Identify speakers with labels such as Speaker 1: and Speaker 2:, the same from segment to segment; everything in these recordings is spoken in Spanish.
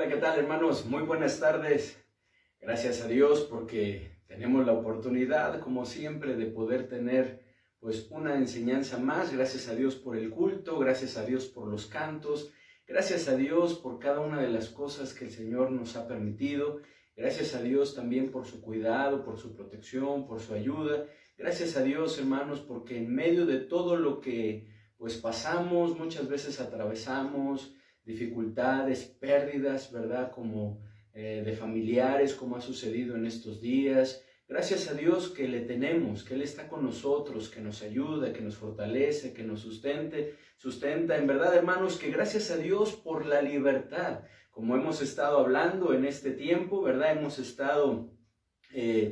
Speaker 1: Hola, ¿qué tal, hermanos? Muy buenas tardes. Gracias a Dios porque tenemos la oportunidad, como siempre, de poder tener pues una enseñanza más. Gracias a Dios por el culto, gracias a Dios por los cantos, gracias a Dios por cada una de las cosas que el Señor nos ha permitido. Gracias a Dios también por su cuidado, por su protección, por su ayuda. Gracias a Dios, hermanos, porque en medio de todo lo que pues pasamos, muchas veces atravesamos dificultades, pérdidas, ¿verdad? Como de familiares, como ha sucedido en estos días. Gracias a Dios que le tenemos, que Él está con nosotros, que nos ayuda, que nos fortalece, que nos sustenta. En verdad, hermanos, que gracias a Dios por la libertad. Como hemos estado hablando en este tiempo, ¿verdad? Hemos estado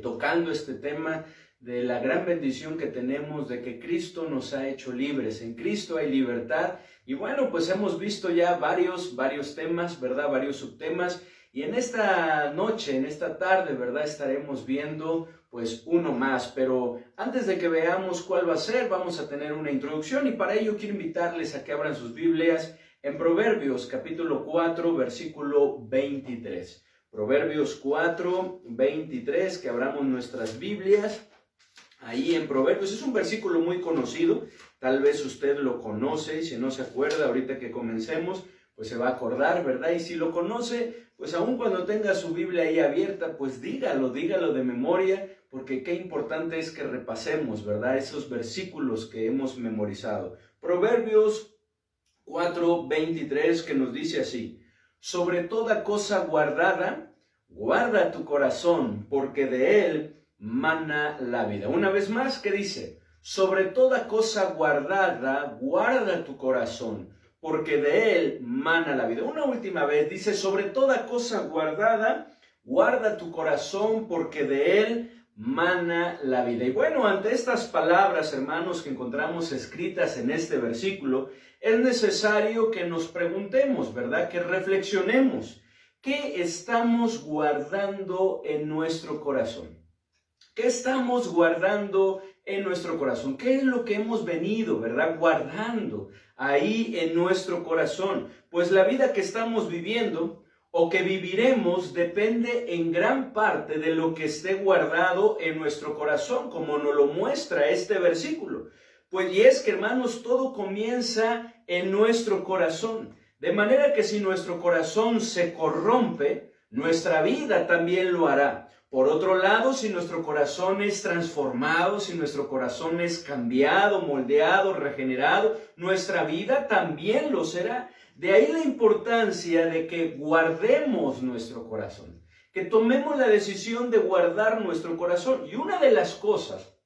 Speaker 1: tocando este tema de la gran bendición que tenemos de que Cristo nos ha hecho libres. En Cristo hay libertad. Y bueno, pues hemos visto ya varios temas, ¿verdad? Varios subtemas. Y en esta noche, en esta tarde, ¿verdad? Estaremos viendo pues uno más. Pero antes de que veamos cuál va a ser, vamos a tener una introducción. Y para ello quiero invitarles a que abran sus Biblias en Proverbios capítulo 4, versículo 23. Proverbios 4, 23, que abramos nuestras Biblias. Ahí en Proverbios, es un versículo muy conocido, tal vez usted lo conoce, y si no se acuerda, ahorita que comencemos, pues se va a acordar, ¿verdad? Y si lo conoce, pues aun cuando tenga su Biblia ahí abierta, pues dígalo de memoria, porque qué importante es que repasemos, ¿verdad? Esos versículos que hemos memorizado. Proverbios 4, 23, que nos dice así: sobre toda cosa guardada, guarda tu corazón, porque de él mana la vida. Una vez más, ¿qué dice? Sobre toda cosa guardada, guarda tu corazón, porque de él mana la vida. Una última vez, dice, sobre toda cosa guardada, guarda tu corazón, porque de él mana la vida. Y bueno, ante estas palabras, hermanos, que encontramos escritas en este versículo, es necesario que nos preguntemos, ¿verdad? Que reflexionemos. ¿Qué estamos guardando en nuestro corazón? ¿Qué estamos guardando en nuestro corazón? ¿Qué es lo que hemos venido, verdad, guardando ahí en nuestro corazón? Pues la vida que estamos viviendo o que viviremos depende en gran parte de lo que esté guardado en nuestro corazón, como nos lo muestra este versículo. Pues y es que, hermanos, todo comienza en nuestro corazón. De manera que si nuestro corazón se corrompe, nuestra vida también lo hará. Por otro lado, si nuestro corazón es transformado, si nuestro corazón es cambiado, moldeado, regenerado, nuestra vida también lo será. De ahí la importancia de que guardemos nuestro corazón, que tomemos la decisión de guardar nuestro corazón. Y una de las cosas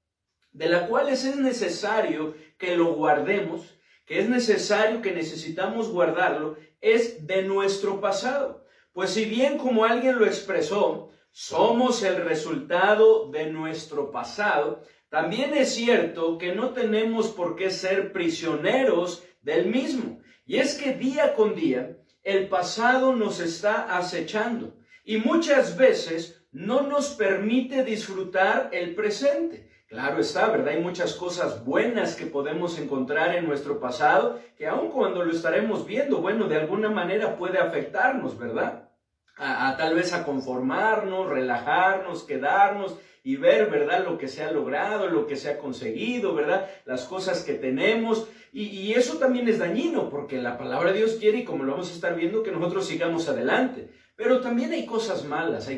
Speaker 1: de las cuales es necesario que lo guardemos, que es necesario, que necesitamos guardarlo, es de nuestro pasado. Pues si bien, como alguien lo expresó, somos el resultado de nuestro pasado, también es cierto que no tenemos por qué ser prisioneros del mismo. Y es que día con día el pasado nos está acechando y muchas veces no nos permite disfrutar el presente. Claro está, ¿verdad? Hay muchas cosas buenas que podemos encontrar en nuestro pasado que aun cuando lo estaremos viendo, bueno, de alguna manera puede afectarnos, ¿verdad? Tal vez a conformarnos, relajarnos, quedarnos y ver, ¿verdad? Lo que se ha logrado, lo que se ha conseguido, ¿verdad? Las cosas que tenemos. Y eso también es dañino porque la palabra de Dios quiere, y como lo vamos a estar viendo, que nosotros sigamos adelante. Pero también hay cosas malas,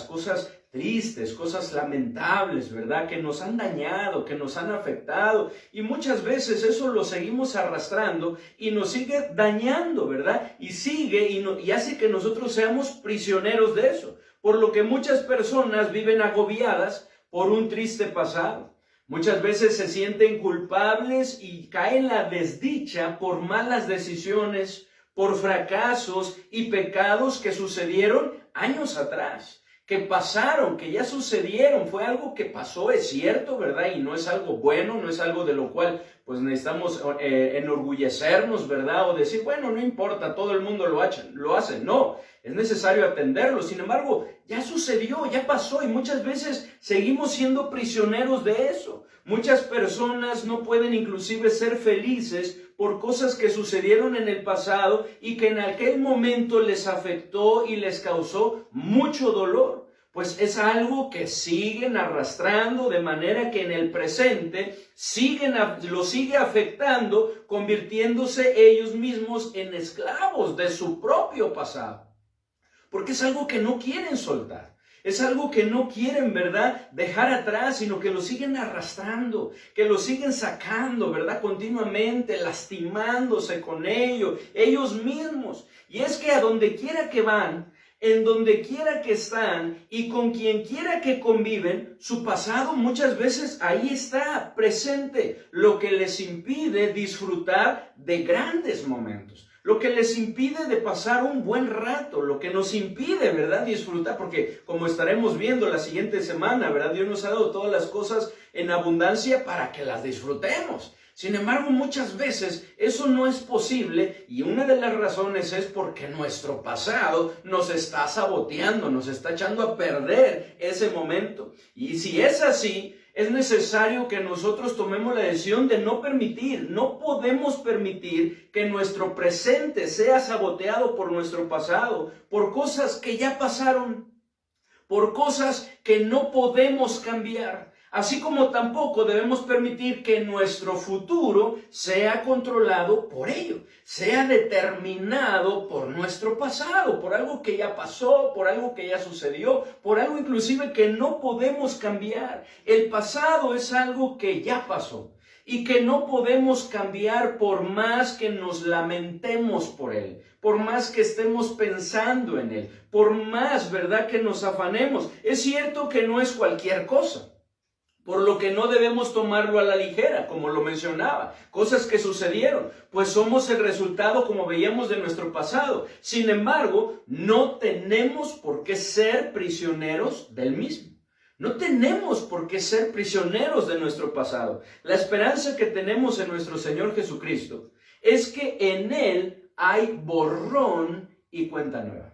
Speaker 1: cosas tristes, cosas lamentables, ¿verdad? Que nos han dañado, que nos han afectado. Y muchas veces eso lo seguimos arrastrando y nos sigue dañando, ¿verdad? Y sigue y hace que nosotros seamos prisioneros de eso. Por lo que muchas personas viven agobiadas por un triste pasado. Muchas veces se sienten culpables y caen en la desdicha por malas decisiones, por fracasos y pecados que sucedieron años atrás, que pasaron, que ya sucedieron. Fue algo que pasó, es cierto, ¿verdad? Y no es algo bueno, no es algo de lo cual pues necesitamos enorgullecernos, ¿verdad? O decir, bueno, no importa, todo el mundo lo hace. No, es necesario atenderlo. Sin embargo, ya sucedió, ya pasó y muchas veces seguimos siendo prisioneros de eso. Muchas personas no pueden inclusive ser felices por cosas que sucedieron en el pasado y que en aquel momento les afectó y les causó mucho dolor. Pues es algo que siguen arrastrando, de manera que en el presente lo sigue afectando, convirtiéndose ellos mismos en esclavos de su propio pasado. Porque es algo que no quieren soltar. Es algo que no quieren, ¿verdad?, dejar atrás, sino que lo siguen arrastrando, que lo siguen sacando, ¿verdad?, continuamente, lastimándose con ellos mismos. Y es que a donde quiera que van, en donde quiera que están y con quien quiera que conviven, su pasado muchas veces ahí está presente, lo que les impide disfrutar de grandes momentos. Lo que les impide de pasar un buen rato, lo que nos impide, ¿verdad?, disfrutar, porque como estaremos viendo la siguiente semana, ¿verdad?, Dios nos ha dado todas las cosas en abundancia para que las disfrutemos. Sin embargo, muchas veces eso no es posible y una de las razones es porque nuestro pasado nos está saboteando, nos está echando a perder ese momento. Y si es así, es necesario que nosotros tomemos la decisión de no podemos permitir que nuestro presente sea saboteado por nuestro pasado, por cosas que ya pasaron, por cosas que no podemos cambiar. Así como tampoco debemos permitir que nuestro futuro sea controlado por ello, sea determinado por nuestro pasado, por algo que ya pasó, por algo que ya sucedió, por algo inclusive que no podemos cambiar. El pasado es algo que ya pasó y que no podemos cambiar por más que nos lamentemos por él, por más que estemos pensando en él, por más, ¿verdad?, que nos afanemos. Es cierto que no es cualquier cosa, por lo que no debemos tomarlo a la ligera, como lo mencionaba, cosas que sucedieron, pues somos el resultado, como veíamos, de nuestro pasado. Sin embargo, no tenemos por qué ser prisioneros del mismo. No tenemos por qué ser prisioneros de nuestro pasado. La esperanza que tenemos en nuestro Señor Jesucristo es que en Él hay borrón y cuenta nueva.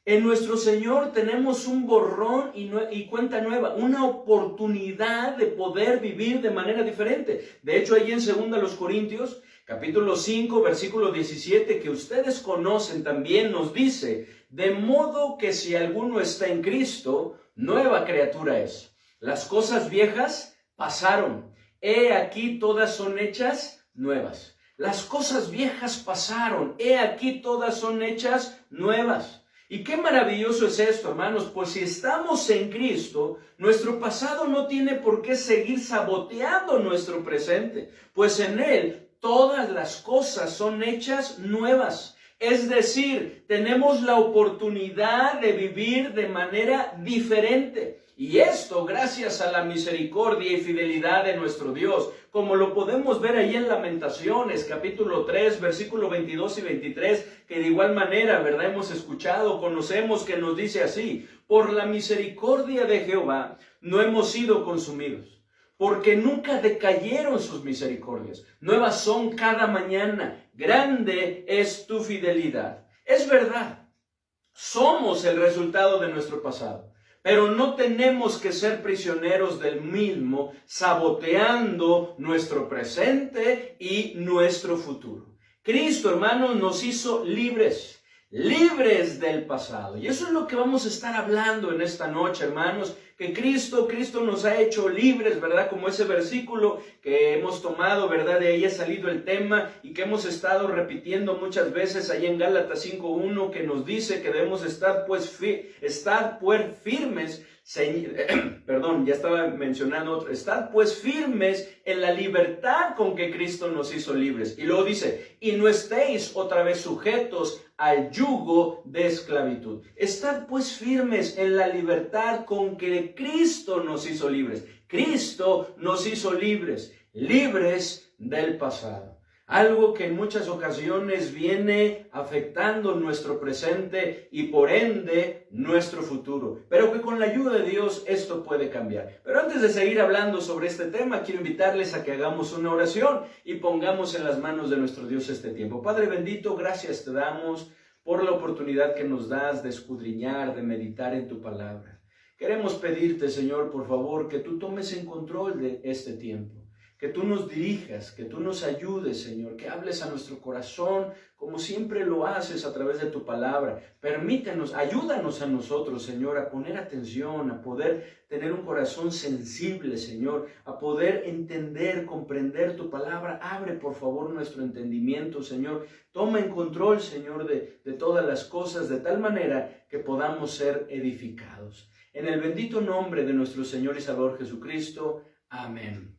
Speaker 1: En nuestro Señor tenemos un borrón y cuenta nueva, una oportunidad de poder vivir de manera diferente. De hecho, ahí en 2 Corintios, capítulo 5, versículo 17, que ustedes conocen también, nos dice: de modo que si alguno está en Cristo, nueva criatura es. Las cosas viejas pasaron, he aquí todas son hechas nuevas. Las cosas viejas pasaron, he aquí todas son hechas nuevas. Y qué maravilloso es esto, hermanos, pues si estamos en Cristo, nuestro pasado no tiene por qué seguir saboteando nuestro presente, pues en Él todas las cosas son hechas nuevas. Es decir, tenemos la oportunidad de vivir de manera diferente. Y esto gracias a la misericordia y fidelidad de nuestro Dios, como lo podemos ver ahí en Lamentaciones, capítulo 3, versículo 22 y 23, que de igual manera, ¿verdad?, hemos escuchado, conocemos, que nos dice así: por la misericordia de Jehová no hemos sido consumidos, porque nunca decayeron sus misericordias. Nuevas son cada mañana, grande es tu fidelidad. Es verdad, somos el resultado de nuestro pasado, pero no tenemos que ser prisioneros del mismo, saboteando nuestro presente y nuestro futuro. Cristo, hermanos, nos hizo libres del pasado. Y eso es lo que vamos a estar hablando en esta noche, hermanos, que Cristo nos ha hecho libres, ¿verdad? Como ese versículo que hemos tomado, ¿verdad? De ahí ha salido el tema y que hemos estado repitiendo muchas veces ahí en Gálatas 5:1, que nos dice que debemos estar pues firmes, ya estaba mencionando otro, estad pues firmes en la libertad con que Cristo nos hizo libres. Y luego dice: y no estéis otra vez sujetos al yugo de esclavitud. Estad pues firmes en la libertad con que Cristo nos hizo libres. Cristo nos hizo libres del pasado. Algo que en muchas ocasiones viene afectando nuestro presente y por ende nuestro futuro. Pero que con la ayuda de Dios esto puede cambiar. Pero antes de seguir hablando sobre este tema, quiero invitarles a que hagamos una oración y pongamos en las manos de nuestro Dios este tiempo. Padre bendito, gracias te damos por la oportunidad que nos das de escudriñar, de meditar en tu palabra. Queremos pedirte, Señor, por favor, que tú tomes en control de este tiempo. que tú nos dirijas, que tú nos ayudes, Señor, que hables a nuestro corazón como siempre lo haces a través de tu palabra. Permítenos, ayúdanos a nosotros, Señor, a poner atención, a poder tener un corazón sensible, Señor, a poder entender, comprender tu palabra. Abre, por favor, nuestro entendimiento, Señor. Toma en control, Señor, de todas las cosas, de tal manera que podamos ser edificados. En el bendito nombre de nuestro Señor y Salvador Jesucristo. Amén.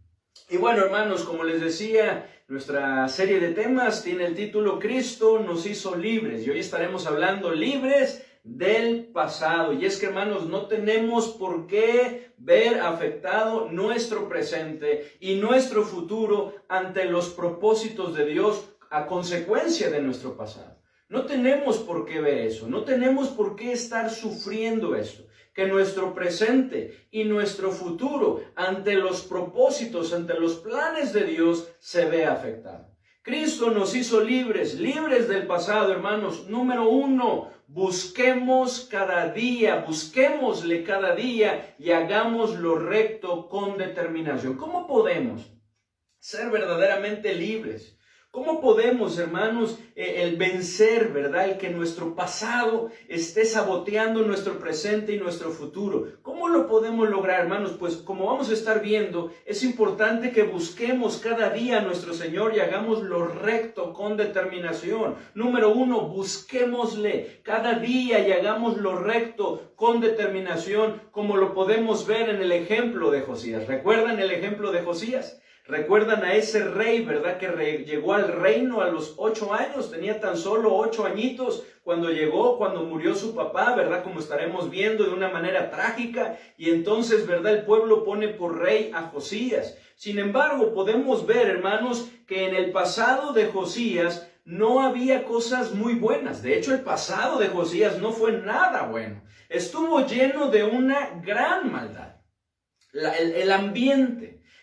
Speaker 1: Y bueno, hermanos, como les decía, nuestra serie de temas tiene el título Cristo nos hizo libres. Y hoy estaremos hablando libres del pasado. Y es que, hermanos, no tenemos por qué ver afectado nuestro presente y nuestro futuro ante los propósitos de Dios a consecuencia de nuestro pasado. No tenemos por qué ver eso. No tenemos por qué estar sufriendo esto. Que nuestro presente y nuestro futuro ante los propósitos, ante los planes de Dios se vea afectado. Cristo nos hizo libres, libres del pasado, hermanos. Número 1, busquemos cada día, busquémosle cada día y hagamos lo recto con determinación. ¿Cómo podemos ser verdaderamente libres? ¿Cómo podemos, hermanos, el vencer, verdad? El que nuestro pasado esté saboteando nuestro presente y nuestro futuro. ¿Cómo lo podemos lograr, hermanos? Pues como vamos a estar viendo, es importante que busquemos cada día a nuestro Señor y hagamos lo recto con determinación. Número 1, busquémosle cada día y hagamos lo recto con determinación, como lo podemos ver en el ejemplo de Josías. ¿Recuerdan el ejemplo de Josías? ¿Recuerdan a ese rey, verdad, que llegó al reino a los 8 años? Tenía tan solo 8 añitos cuando llegó, cuando murió su papá, verdad, como estaremos viendo de una manera trágica. Y entonces, verdad, el pueblo pone por rey a Josías. Sin embargo, podemos ver, hermanos, que en el pasado de Josías no había cosas muy buenas. De hecho, el pasado de Josías no fue nada bueno. Estuvo lleno de una gran maldad.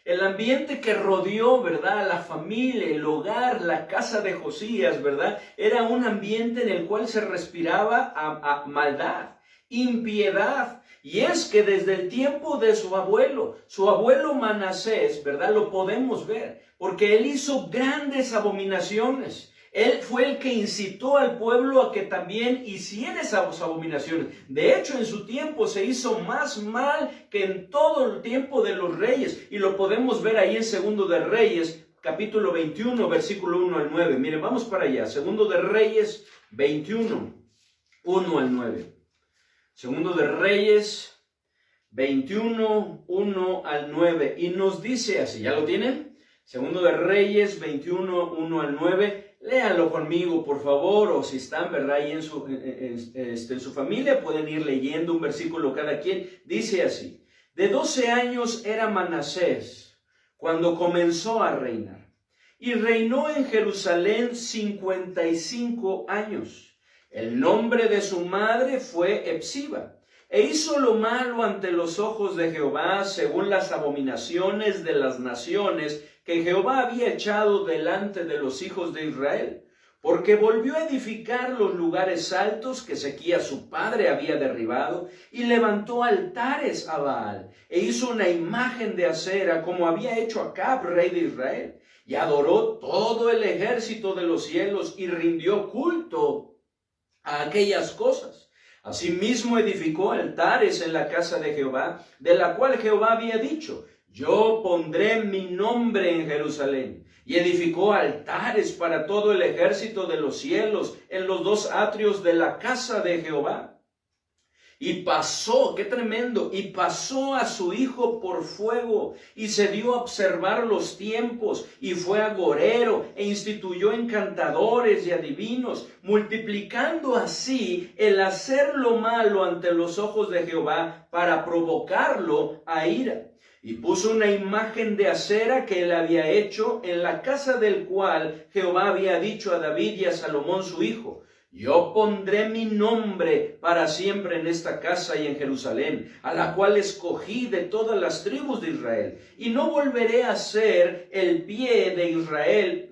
Speaker 1: El ambiente que rodeó, ¿verdad?, a la familia, el hogar, la casa de Josías, ¿verdad?, era un ambiente en el cual se respiraba a maldad, impiedad. Y es que desde el tiempo de su abuelo Manasés, ¿verdad?, lo podemos ver, porque él hizo grandes abominaciones. Él fue el que incitó al pueblo a que también hiciera esas abominaciones. De hecho, en su tiempo se hizo más mal que en todo el tiempo de los reyes. Y lo podemos ver ahí en Segundo de Reyes, capítulo 21, versículo 1 al 9. Miren, vamos para allá. Segundo de Reyes 21, 1 al 9. Segundo de Reyes 21, 1 al 9. Y nos dice así, ¿ya lo tienen? Segundo de Reyes 21, 1 al 9. Léanlo conmigo, por favor, o si están, ¿verdad?, ahí en su familia, pueden ir leyendo un versículo cada quien. Dice así: de 12 años era Manasés cuando comenzó a reinar, y reinó en Jerusalén 55 años. El nombre de su madre fue Epsiba, e hizo lo malo ante los ojos de Jehová, según las abominaciones de las naciones que Jehová había echado delante de los hijos de Israel, porque volvió a edificar los lugares altos que Ezequías su padre había derribado, y levantó altares a Baal, e hizo una imagen de acera, como había hecho Acab, rey de Israel, y adoró todo el ejército de los cielos, y rindió culto a aquellas cosas. Asimismo edificó altares en la casa de Jehová, de la cual Jehová había dicho: yo pondré mi nombre en Jerusalén. Y edificó altares para todo el ejército de los cielos en los 2 atrios de la casa de Jehová. Y pasó, qué tremendo, y pasó a su hijo por fuego, y se dio a observar los tiempos, y fue agorero, e instituyó encantadores y adivinos, multiplicando así el hacer lo malo ante los ojos de Jehová para provocarlo a ira. Y puso una imagen de acera que él había hecho en la casa del cual Jehová había dicho a David y a Salomón su hijo: yo pondré mi nombre para siempre en esta casa y en Jerusalén, a la cual escogí de todas las tribus de Israel, y no volveré a hacer el pie de Israel,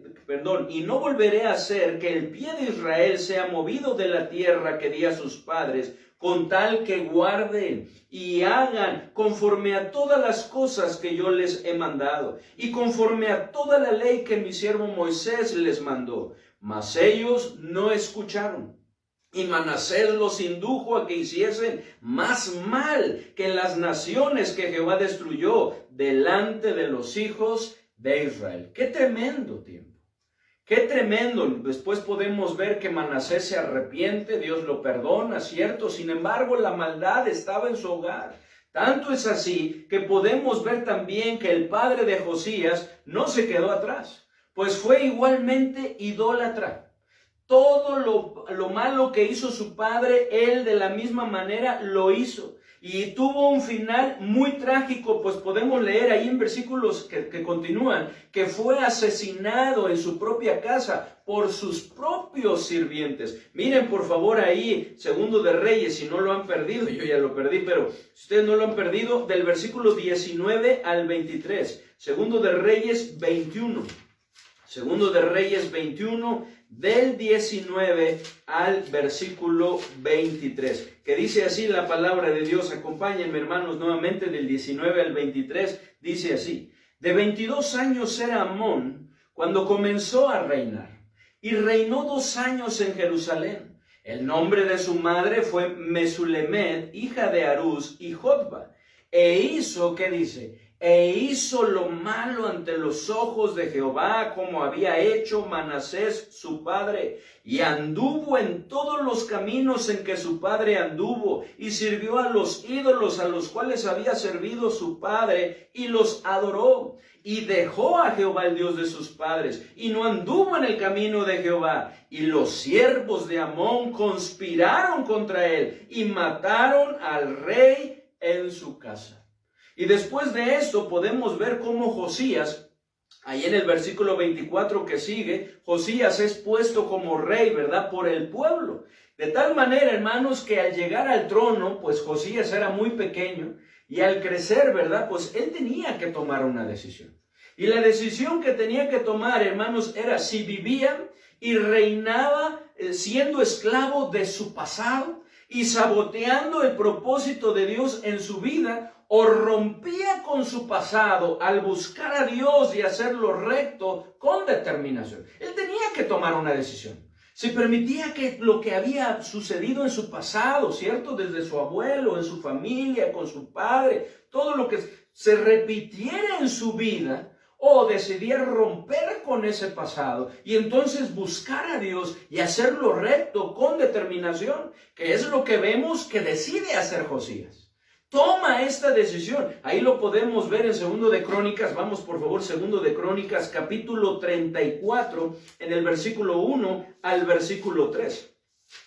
Speaker 1: y no volveré a hacer que el pie de Israel sea movido de la tierra que di a sus padres, con tal que guarden y hagan conforme a todas las cosas que yo les he mandado, y conforme a toda la ley que mi siervo Moisés les mandó. Mas ellos no escucharon. Y Manasés los indujo a que hiciesen más mal que las naciones que Jehová destruyó delante de los hijos de Israel. ¡Qué tremendo tiempo! ¡Qué tremendo! Después podemos ver que Manasés se arrepiente, Dios lo perdona, ¿cierto? Sin embargo, la maldad estaba en su hogar. Tanto es así que podemos ver también que el padre de Josías no se quedó atrás, pues fue igualmente idólatra. Todo lo malo que hizo su padre, él de la misma manera lo hizo. Y tuvo un final muy trágico, pues podemos leer ahí en versículos que continúan, que fue asesinado en su propia casa por sus propios sirvientes. Miren por favor ahí, Segundo de Reyes, si no lo han perdido, yo ya lo perdí, pero si ustedes no lo han perdido, del versículo 19 al 23. Segundo de Reyes 21. Segundo de Reyes 21, del 19 al versículo 23, que dice así la palabra de Dios. Acompáñenme, hermanos, nuevamente del 19 al 23, dice así: de 22 años era Amón cuando comenzó a reinar, y reinó 2 años en Jerusalén. El nombre de su madre fue Mesulemet, hija de Harús y Jotba, e hizo, ¿qué dice? E hizo lo malo ante los ojos de Jehová, como había hecho Manasés su padre, y anduvo en todos los caminos en que su padre anduvo, y sirvió a los ídolos a los cuales había servido su padre, y los adoró, y dejó a Jehová el Dios de sus padres, y no anduvo en el camino de Jehová. Y los siervos de Amón conspiraron contra él, y mataron al rey en su casa. Y después de esto podemos ver cómo Josías, ahí en el versículo 24 que sigue, Josías es puesto como rey, ¿verdad?, por el pueblo. De tal manera, hermanos, que al llegar al trono, pues Josías era muy pequeño, y al crecer, ¿verdad?, pues él tenía que tomar una decisión. Y la decisión que tenía que tomar, hermanos, era si vivía y reinaba siendo esclavo de su pasado y saboteando el propósito de Dios en su vida, o rompía con su pasado al buscar a Dios y hacer lo recto con determinación. Él tenía que tomar una decisión. Si permitía que lo que había sucedido en su pasado, ¿cierto?, desde su abuelo, en su familia, con su padre, todo lo que se repitiera en su vida, o decidía romper con ese pasado y entonces buscar a Dios y hacer lo recto con determinación, que es lo que vemos que decide hacer Josías. Toma esta decisión. Ahí lo podemos ver en Segundo de Crónicas. Vamos por favor, Segundo de Crónicas, capítulo 34, en el versículo 1 al versículo 3.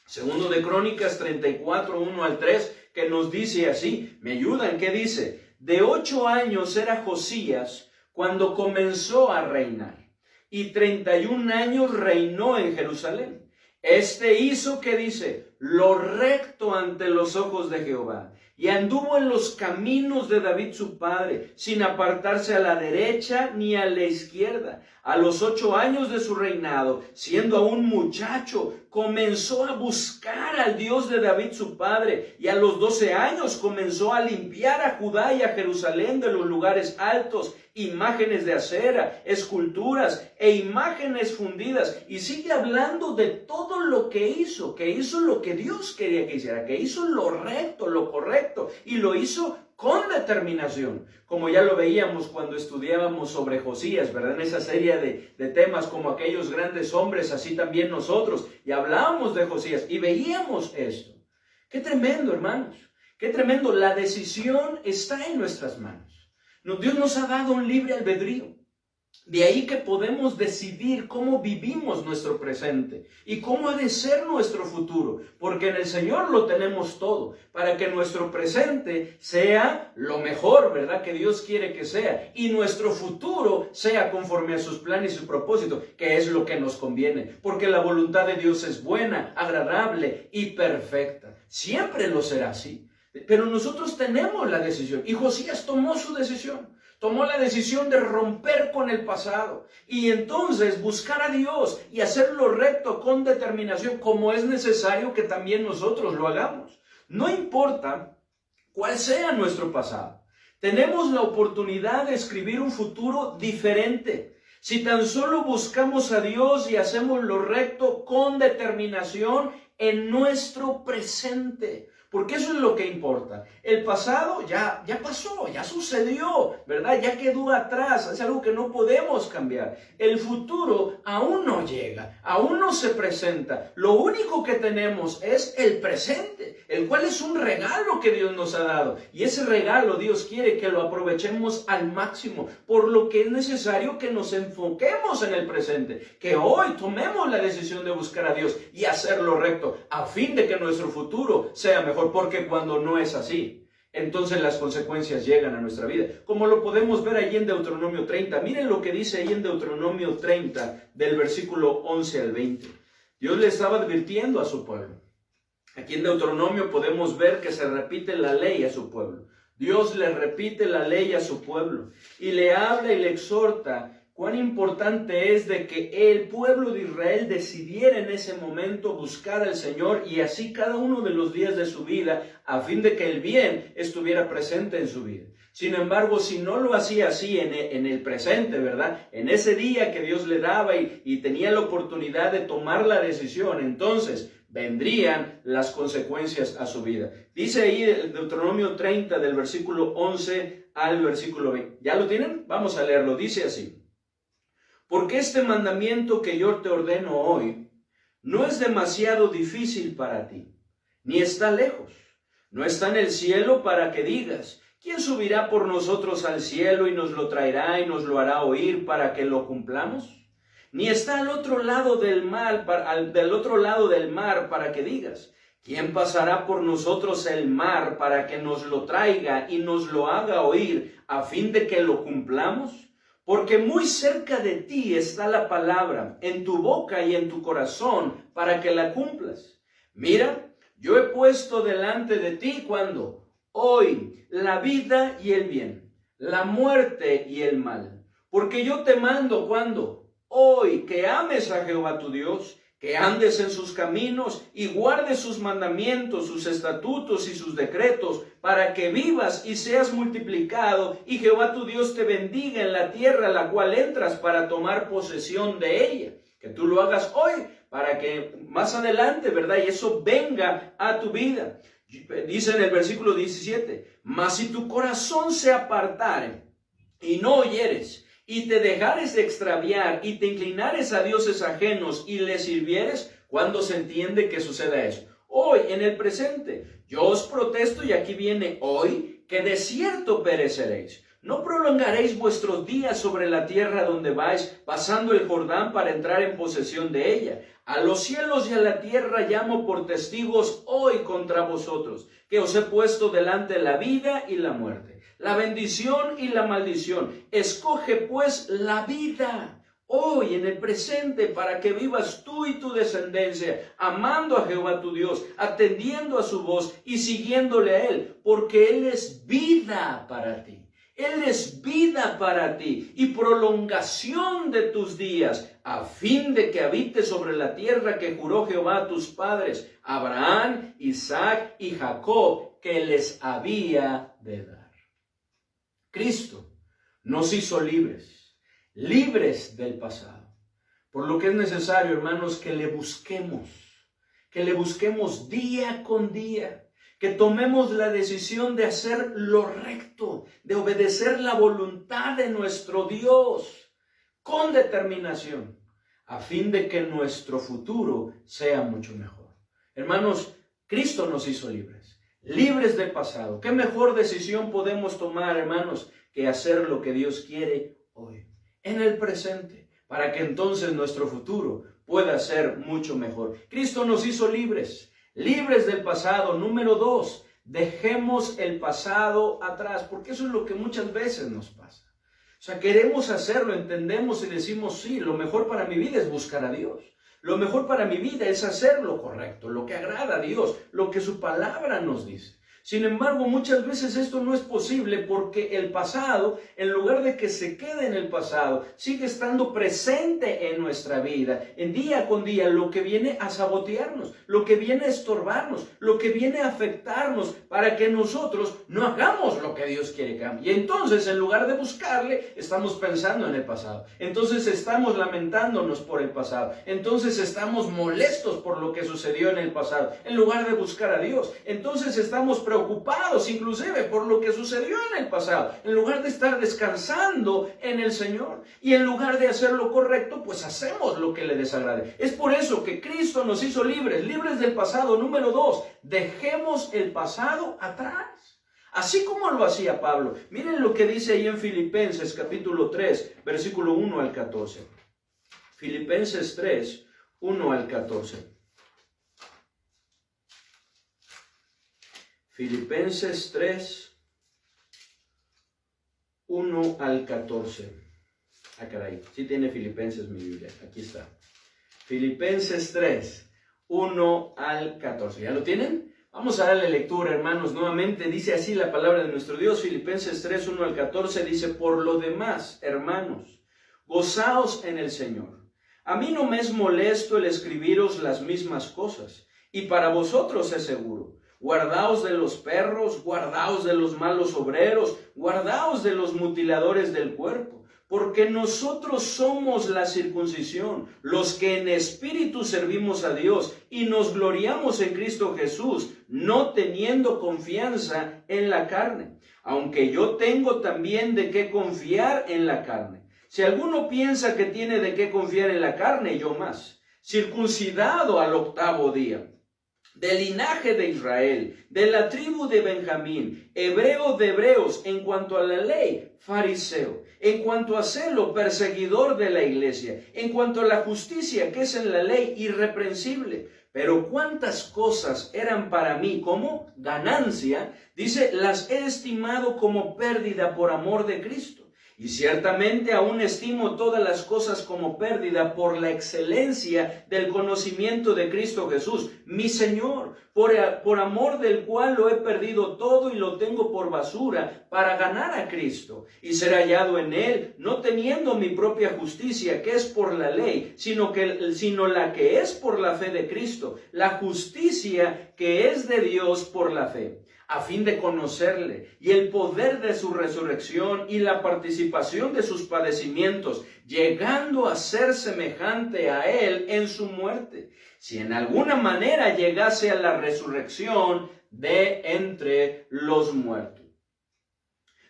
Speaker 1: Segundo de Crónicas 34, 1 al 3, que nos dice así. ¿Me ayudan? ¿Qué dice? De 8 años era Josías cuando comenzó a reinar, y 31 años reinó en Jerusalén. Este hizo, ¿qué dice? Lo recto ante los ojos de Jehová, y anduvo en los caminos de David su padre, sin apartarse a la derecha ni a la izquierda. A los 8 años de su reinado, siendo aún muchacho, comenzó a buscar al Dios de David su padre, y a los 12 años comenzó a limpiar a Judá y a Jerusalén de los lugares altos, imágenes de acera, esculturas e imágenes fundidas. Y sigue hablando de todo lo que hizo lo que Dios quería que hiciera, que hizo lo recto, lo correcto, y lo hizo con determinación, como ya lo veíamos cuando estudiábamos sobre Josías, ¿verdad? En esa serie de temas como aquellos grandes hombres, así también nosotros, y hablábamos de Josías y veíamos esto. ¡Qué tremendo, hermanos! ¡Qué tremendo! La decisión está en nuestras manos. Dios nos ha dado un libre albedrío. De ahí que podemos decidir cómo vivimos nuestro presente y cómo ha de ser nuestro futuro, porque en el Señor lo tenemos todo, para que nuestro presente sea lo mejor, ¿verdad?, que Dios quiere que sea, y nuestro futuro sea conforme a sus planes y su propósito, que es lo que nos conviene, porque la voluntad de Dios es buena, agradable y perfecta. Siempre lo será así, pero nosotros tenemos la decisión, y Josías tomó su decisión. Tomó la decisión de romper con el pasado y entonces buscar a Dios y hacer lo recto con determinación, como es necesario que también nosotros lo hagamos. No importa cuál sea nuestro pasado, tenemos la oportunidad de escribir un futuro diferente. Si tan solo buscamos a Dios y hacemos lo recto con determinación en nuestro presente. Porque eso es lo que importa. El pasado ya pasó, ya sucedió, ¿verdad? Ya quedó atrás, es algo que no podemos cambiar. El futuro aún no llega, aún no se presenta. Lo único que tenemos es el presente, el cual es un regalo que Dios nos ha dado. Y ese regalo Dios quiere que lo aprovechemos al máximo, por lo que es necesario que nos enfoquemos en el presente, que hoy tomemos la decisión de buscar a Dios y hacer lo recto, a fin de que nuestro futuro sea mejor. Porque cuando no es así, entonces las consecuencias llegan a nuestra vida. Como lo podemos ver allí en Deuteronomio 30. Miren lo que dice ahí en Deuteronomio 30, del versículo 11 al 20. Dios le estaba advirtiendo a su pueblo. Aquí en Deuteronomio podemos ver que se repite la ley a su pueblo. Dios le repite la ley a su pueblo y le habla y le exhorta cuán importante es de que el pueblo de Israel decidiera en ese momento buscar al Señor y así cada uno de los días de su vida, a fin de que el bien estuviera presente en su vida. Sin embargo, si no lo hacía así en el presente, ¿verdad? En ese día que Dios le daba y tenía la oportunidad de tomar la decisión, entonces vendrían las consecuencias a su vida. Dice ahí el Deuteronomio 30, del versículo 11 al versículo 20. ¿Ya lo tienen? Vamos a leerlo. Dice así. Porque este mandamiento que yo te ordeno hoy no es demasiado difícil para ti, ni está lejos. No está en el cielo para que digas, ¿quién subirá por nosotros al cielo y nos lo traerá y nos lo hará oír para que lo cumplamos? Ni está al otro lado del mar, para que digas, ¿quién pasará por nosotros el mar para que nos lo traiga y nos lo haga oír a fin de que lo cumplamos? Porque muy cerca de ti está la palabra, en tu boca y en tu corazón, para que la cumplas. Mira, yo he puesto delante de ti, ¿cuándo? Hoy, la vida y el bien, la muerte y el mal. Porque yo te mando, ¿cuándo? Hoy, que ames a Jehová tu Dios, que andes en sus caminos y guardes sus mandamientos, sus estatutos y sus decretos, para que vivas y seas multiplicado, y Jehová tu Dios te bendiga en la tierra a la cual entras para tomar posesión de ella. Que tú lo hagas hoy, para que más adelante, ¿verdad? Y eso venga a tu vida. Dice en el versículo 17, mas si tu corazón se apartare y no oyeres, y te dejares de extraviar y te inclinares a dioses ajenos y les sirvieres, ¿cuándo se entiende que suceda eso? Hoy, en el presente. Yo os protesto, y aquí viene hoy, que de cierto pereceréis. No prolongaréis vuestros días sobre la tierra donde vais, pasando el Jordán para entrar en posesión de ella. A los cielos y a la tierra llamo por testigos hoy contra vosotros, que os he puesto delante la vida y la muerte, la bendición y la maldición. Escoge pues la vida hoy en el presente para que vivas tú y tu descendencia, amando a Jehová tu Dios, atendiendo a su voz y siguiéndole a Él, porque Él es vida para ti. Él es vida para ti y prolongación de tus días, a fin de que habites sobre la tierra que juró Jehová a tus padres, Abraham, Isaac y Jacob, que les había de dar. Cristo nos hizo libres, libres del pasado. Por lo que es necesario, hermanos, que le busquemos día con día. Que tomemos la decisión de hacer lo recto, de obedecer la voluntad de nuestro Dios con determinación, a fin de que nuestro futuro sea mucho mejor. Hermanos, Cristo nos hizo libres, libres del pasado. ¿Qué mejor decisión podemos tomar, hermanos, que hacer lo que Dios quiere hoy, en el presente, para que entonces nuestro futuro pueda ser mucho mejor? Cristo nos hizo libres. Libres del pasado. Número 2, dejemos el pasado atrás, porque eso es lo que muchas veces nos pasa. O sea, queremos hacerlo, entendemos y decimos, sí, lo mejor para mi vida es buscar a Dios. Lo mejor para mi vida es hacer lo correcto, lo que agrada a Dios, lo que su palabra nos dice. Sin embargo, muchas veces esto no es posible porque el pasado, en lugar de que se quede en el pasado, sigue estando presente en nuestra vida, en día con día, lo que viene a sabotearnos, lo que viene a estorbarnos, lo que viene a afectarnos para que nosotros no hagamos lo que Dios quiere que hagamos. Y entonces, en lugar de buscarle, estamos pensando en el pasado. Entonces estamos lamentándonos por el pasado. Entonces estamos molestos por lo que sucedió en el pasado, en lugar de buscar a Dios. Entonces estamos preocupados inclusive por lo que sucedió en el pasado, en lugar de estar descansando en el Señor. Y en lugar de hacer lo correcto, pues hacemos lo que le desagrade. Es por eso que Cristo nos hizo libres, libres del pasado. Número 2, dejemos el pasado atrás. Así como lo hacía Pablo. Miren lo que dice ahí en Filipenses capítulo 3, versículo 1 al 14. Filipenses 3, 1 al 14. Filipenses 3, 1 al 14. Ah, caray, sí tiene Filipenses mi Biblia, aquí está. Filipenses 3, 1 al 14. ¿Ya lo tienen? Vamos a darle lectura, hermanos, nuevamente. Dice así la palabra de nuestro Dios, Filipenses 3, 1 al 14, dice: por lo demás, hermanos, gozaos en el Señor. A mí no me es molesto el escribiros las mismas cosas, y para vosotros es seguro. Guardaos de los perros, guardaos de los malos obreros, guardaos de los mutiladores del cuerpo, porque nosotros somos la circuncisión, los que en espíritu servimos a Dios y nos gloriamos en Cristo Jesús, no teniendo confianza en la carne, aunque yo tengo también de qué confiar en la carne. Si alguno piensa que tiene de qué confiar en la carne, yo más, circuncidado al 8º día, del linaje de Israel, de la tribu de Benjamín, hebreo de hebreos, en cuanto a la ley, fariseo, en cuanto a celo, perseguidor de la iglesia, en cuanto a la justicia que es en la ley, irreprensible. Pero cuántas cosas eran para mí como ganancia, dice, las he estimado como pérdida por amor de Cristo. Y ciertamente aún estimo todas las cosas como pérdida por la excelencia del conocimiento de Cristo Jesús, mi Señor, por amor del cual lo he perdido todo y lo tengo por basura para ganar a Cristo y ser hallado en Él, no teniendo mi propia justicia que es por la ley, sino la que es por la fe de Cristo, la justicia que es de Dios por la fe, a fin de conocerle y el poder de su resurrección y la participación de sus padecimientos, llegando a ser semejante a Él en su muerte, si en alguna manera llegase a la resurrección de entre los muertos.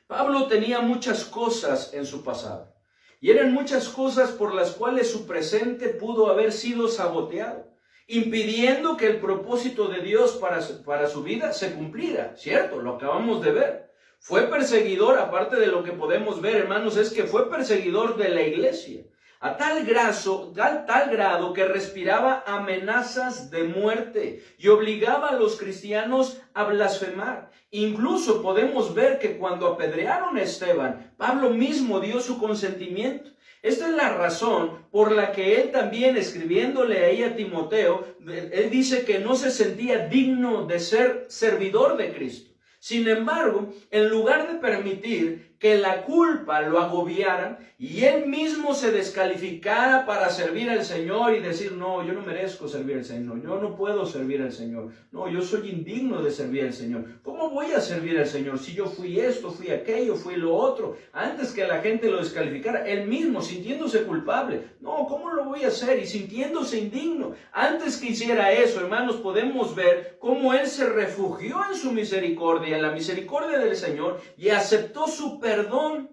Speaker 1: Pablo tenía muchas cosas en su pasado, y eran muchas cosas por las cuales su presente pudo haber sido saboteado, impidiendo que el propósito de Dios para su vida se cumpliera, ¿cierto? Lo acabamos de ver. Fue perseguidor, aparte de lo que podemos ver, hermanos, es que fue perseguidor de la iglesia, a tal grado que respiraba amenazas de muerte y obligaba a los cristianos a blasfemar. Incluso podemos ver que cuando apedrearon a Esteban, Pablo mismo dio su consentimiento. Esta es la razón por la que él también, escribiéndole ahí a Timoteo, él dice que no se sentía digno de ser servidor de Cristo. Sin embargo, en lugar de permitir que la culpa lo agobiara y él mismo se descalificara para servir al Señor y decir, no, yo no merezco servir al Señor, yo no puedo servir al Señor, no, yo soy indigno de servir al Señor. ¿Cómo voy a servir al Señor si yo fui esto, fui aquello, fui lo otro? Antes que la gente lo descalificara, él mismo sintiéndose culpable, no, ¿cómo lo voy a hacer? Y sintiéndose indigno. Antes que hiciera eso, hermanos, podemos ver cómo él se refugió en su misericordia, en la misericordia del Señor, y aceptó su perdón,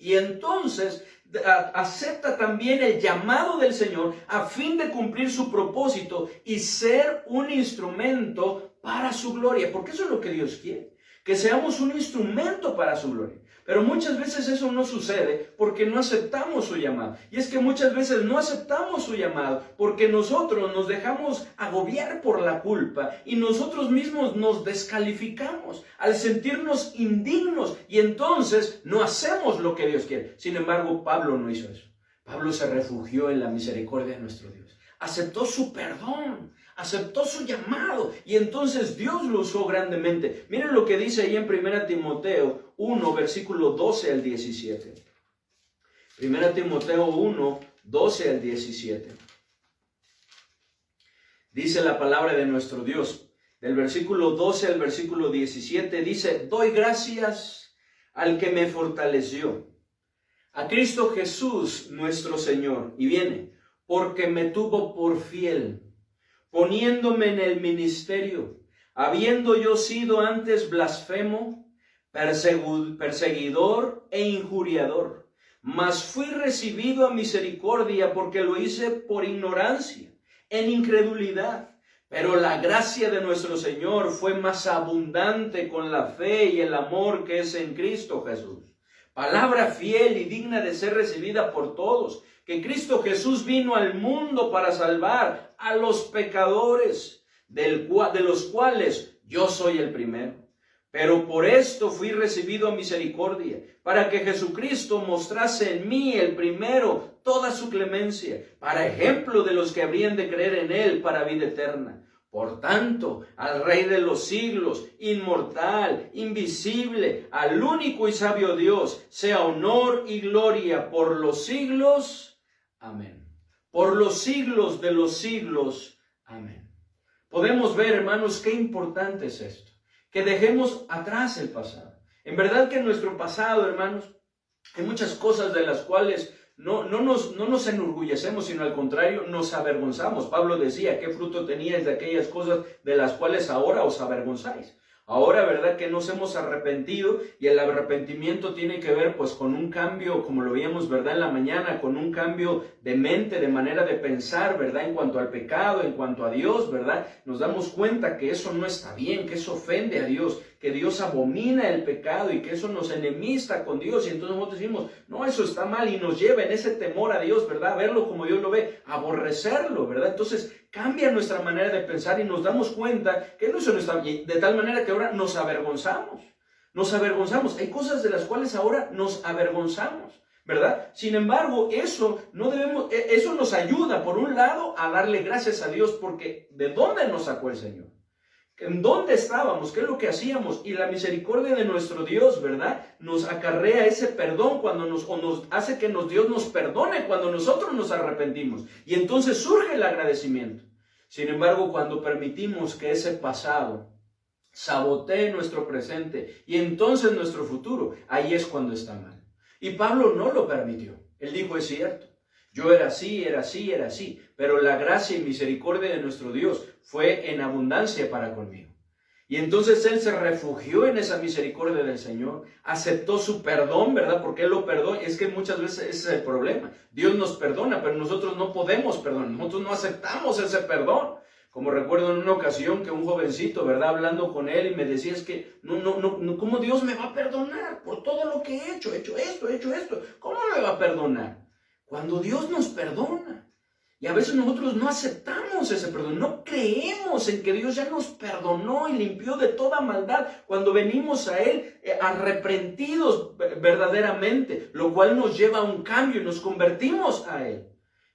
Speaker 1: y entonces acepta también el llamado del Señor a fin de cumplir su propósito y ser un instrumento para su gloria, porque eso es lo que Dios quiere, que seamos un instrumento para su gloria. Pero muchas veces eso no sucede porque no aceptamos su llamado. Y es que muchas veces no aceptamos su llamado porque nosotros nos dejamos agobiar por la culpa y nosotros mismos nos descalificamos al sentirnos indignos y entonces no hacemos lo que Dios quiere. Sin embargo, Pablo no hizo eso. Pablo se refugió en la misericordia de nuestro Dios. aceptó su perdón, aceptó su llamado y entonces Dios lo usó grandemente. Miren lo que dice ahí en 1 Timoteo 1, versículo 12 al 17. 1 Timoteo 1, 12 al 17. Dice la palabra de nuestro Dios, del versículo 12 al versículo 17, dice: doy gracias al que me fortaleció, a Cristo Jesús nuestro Señor. Y viene, porque me tuvo por fiel, poniéndome en el ministerio, habiendo yo sido antes blasfemo, perseguidor e injuriador, mas fui recibido a misericordia porque lo hice por ignorancia, en incredulidad. Pero la gracia de nuestro Señor fue más abundante con la fe y el amor que es en Cristo Jesús. Palabra fiel y digna de ser recibida por todos, que Cristo Jesús vino al mundo para salvar a los pecadores, de los cuales yo soy el primero. Pero por esto fui recibido a misericordia, para que Jesucristo mostrase en mí el primero toda su clemencia, para ejemplo de los que habrían de creer en él para vida eterna. Por tanto, al Rey de los siglos, inmortal, invisible, al único y sabio Dios, sea honor y gloria por los siglos. Amén. Por los siglos de los siglos. Amén. Podemos ver, hermanos, qué importante es esto. Que dejemos atrás el pasado. En verdad que en nuestro pasado, hermanos, hay muchas cosas de las cuales no nos enorgullecemos, sino al contrario, nos avergonzamos. Pablo decía: ¿qué fruto teníais de aquellas cosas de las cuales ahora os avergonzáis? Ahora, ¿verdad?, que nos hemos arrepentido, y el arrepentimiento tiene que ver pues con un cambio, como lo veíamos, ¿verdad?, en la mañana, con un cambio de mente, de manera de pensar, ¿verdad?, en cuanto al pecado, en cuanto a Dios, ¿verdad? Nos damos cuenta que eso no está bien, que eso ofende a Dios, que Dios abomina el pecado y que eso nos enemista con Dios, y entonces nosotros decimos: no, eso está mal, y nos lleva en ese temor a Dios, ¿verdad?, a verlo como Dios lo ve, a aborrecerlo, ¿verdad? Entonces cambia nuestra manera de pensar y nos damos cuenta que eso no está bien, de tal manera que ahora nos avergonzamos. Nos avergonzamos. Hay cosas de las cuales ahora nos avergonzamos, ¿verdad? Sin embargo, eso nos ayuda, por un lado, a darle gracias a Dios, porque ¿de dónde nos sacó el Señor? ¿En dónde estábamos? ¿Qué es lo que hacíamos? Y la misericordia de nuestro Dios, ¿verdad?, nos acarrea ese perdón cuando nos hace que Dios nos perdone cuando nosotros nos arrepentimos. Y entonces surge el agradecimiento. Sin embargo, cuando permitimos que ese pasado sabotee nuestro presente y entonces nuestro futuro, ahí es cuando está mal. Y Pablo no lo permitió. Él dijo: es cierto, yo era así, pero la gracia y misericordia de nuestro Dios fue en abundancia para conmigo. Y entonces él se refugió en esa misericordia del Señor, aceptó su perdón, ¿verdad? Porque él lo perdonó. Es que muchas veces ese es el problema. Dios nos perdona, pero nosotros no podemos perdonar, nosotros no aceptamos ese perdón. Como recuerdo en una ocasión que un jovencito, ¿verdad?, hablando con él, y me decía: es que no, ¿cómo Dios me va a perdonar por todo lo que he hecho esto? ¿Cómo me va a perdonar? Cuando Dios nos perdona. Y a veces nosotros no aceptamos ese perdón, no creemos en que Dios ya nos perdonó y limpió de toda maldad cuando venimos a Él arrepentidos verdaderamente, lo cual nos lleva a un cambio y nos convertimos a Él.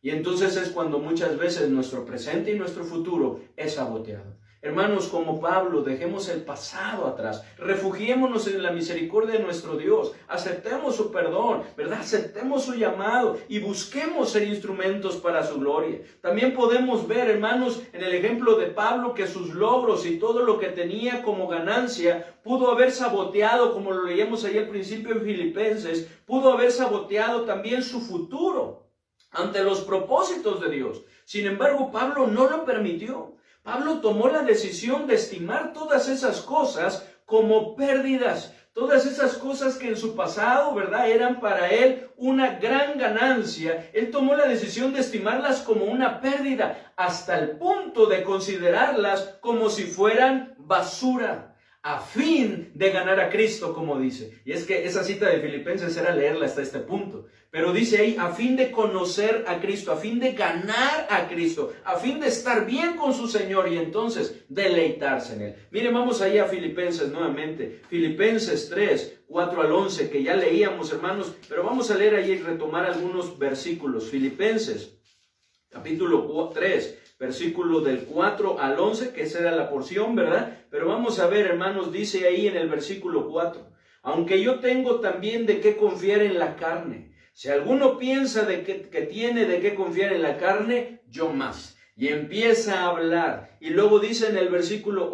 Speaker 1: Y entonces es cuando muchas veces nuestro presente y nuestro futuro es saboteado. Hermanos, como Pablo, dejemos el pasado atrás, refugiémonos en la misericordia de nuestro Dios, aceptemos su perdón, ¿verdad? Aceptemos su llamado y busquemos ser instrumentos para su gloria. También podemos ver, hermanos, en el ejemplo de Pablo, que sus logros y todo lo que tenía como ganancia pudo haber saboteado, como lo leíamos ahí al principio en Filipenses, pudo haber saboteado también su futuro ante los propósitos de Dios. Sin embargo, Pablo no lo permitió. Pablo tomó la decisión de estimar todas esas cosas como pérdidas, todas esas cosas que en su pasado, ¿verdad?, eran para él una gran ganancia. Él tomó la decisión de estimarlas como una pérdida, hasta el punto de considerarlas como si fueran basura, a fin de ganar a Cristo, como dice. Y es que esa cita de Filipenses era leerla hasta este punto. Pero dice ahí: a fin de conocer a Cristo, a fin de ganar a Cristo, a fin de estar bien con su Señor y entonces deleitarse en Él. Miren, vamos ahí a Filipenses nuevamente. Filipenses 3, 4 al 11, que ya leíamos, hermanos, pero vamos a leer ahí y retomar algunos versículos. Filipenses capítulo 3, versículo del 4 al 11, que esa era la porción, ¿verdad? Pero vamos a ver, hermanos, dice ahí en el versículo 4, aunque yo tengo también de qué confiar en la carne. Si alguno piensa que tiene de qué confiar en la carne, yo más. Y empieza a hablar. Y luego dice en el versículo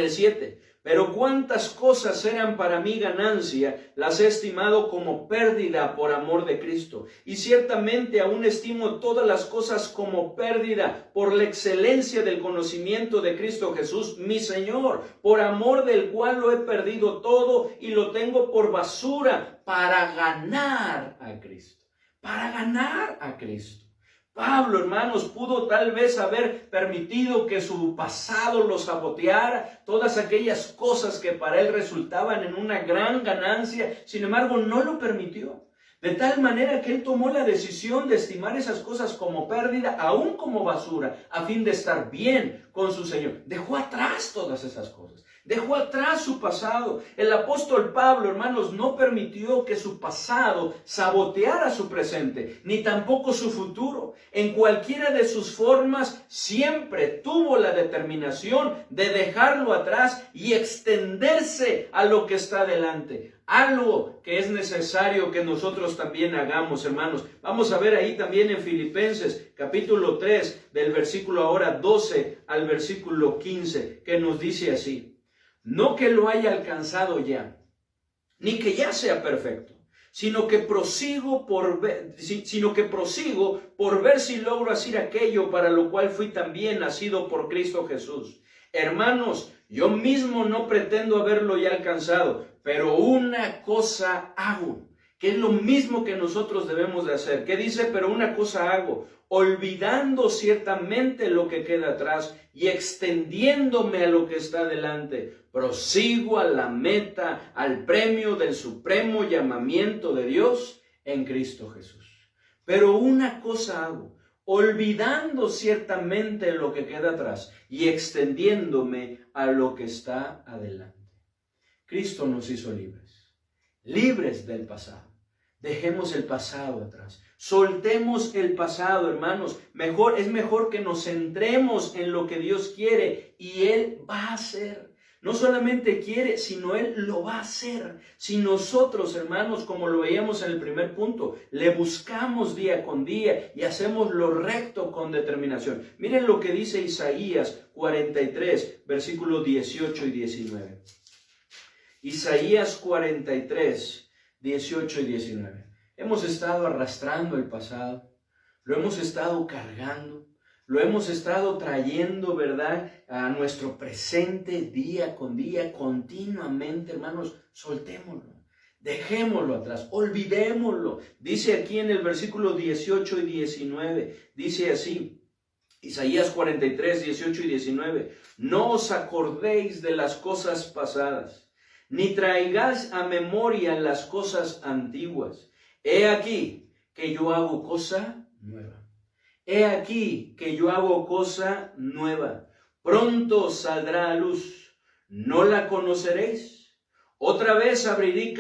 Speaker 1: 7, pero cuántas cosas eran para mí ganancia, las he estimado como pérdida por amor de Cristo. Y ciertamente aún estimo todas las cosas como pérdida por la excelencia del conocimiento de Cristo Jesús, mi Señor, por amor del cual lo he perdido todo y lo tengo por basura para ganar a Cristo. Para ganar a Cristo. Pablo, hermanos, pudo tal vez haber permitido que su pasado lo saboteara, todas aquellas cosas que para él resultaban en una gran ganancia. Sin embargo, no lo permitió. De tal manera que él tomó la decisión de estimar esas cosas como pérdida, aún como basura, a fin de estar bien con su Señor. Dejó atrás todas esas cosas. Dejó atrás su pasado. El apóstol Pablo, hermanos, no permitió que su pasado saboteara su presente, ni tampoco su futuro. En cualquiera de sus formas, siempre tuvo la determinación de dejarlo atrás y extenderse a lo que está delante. Algo que es necesario que nosotros también hagamos, hermanos. Vamos a ver ahí también en Filipenses, capítulo 3, del versículo ahora 12 al versículo 15, que nos dice así. No que lo haya alcanzado ya, ni que ya sea perfecto, sino que prosigo por ver si logro hacer aquello para lo cual fui también nacido por Cristo Jesús. Hermanos, yo mismo no pretendo haberlo ya alcanzado, pero una cosa hago, que es lo mismo que nosotros debemos de hacer. ¿Qué dice? Pero una cosa hago, olvidando ciertamente lo que queda atrás y extendiéndome a lo que está delante. Prosigo a la meta, al premio del supremo llamamiento de Dios en Cristo Jesús. Pero una cosa hago, olvidando ciertamente lo que queda atrás y extendiéndome a lo que está adelante. Cristo nos hizo libres, libres del pasado. Dejemos el pasado atrás. Soltemos el pasado, hermanos. Es mejor que nos centremos en lo que Dios quiere y Él va a hacer. No solamente quiere, sino Él lo va a hacer. Si nosotros, hermanos, como lo veíamos en el primer punto, le buscamos día con día y hacemos lo recto con determinación. Miren lo que dice Isaías 43, versículos 18 y 19. Isaías 43, 18 y 19. Hemos estado arrastrando el pasado, lo hemos estado cargando, lo hemos estado trayendo, ¿verdad?, a nuestro presente día con día, continuamente, hermanos. Soltémoslo, dejémoslo atrás, olvidémoslo. Dice aquí en el versículo 18 y 19, dice así, Isaías 43, 18 y 19, no os acordéis de las cosas pasadas, ni traigáis a memoria las cosas antiguas. He aquí que yo hago cosa nueva. He aquí que yo hago cosa nueva. Pronto saldrá a luz. ¿No la conoceréis? Otra vez abriré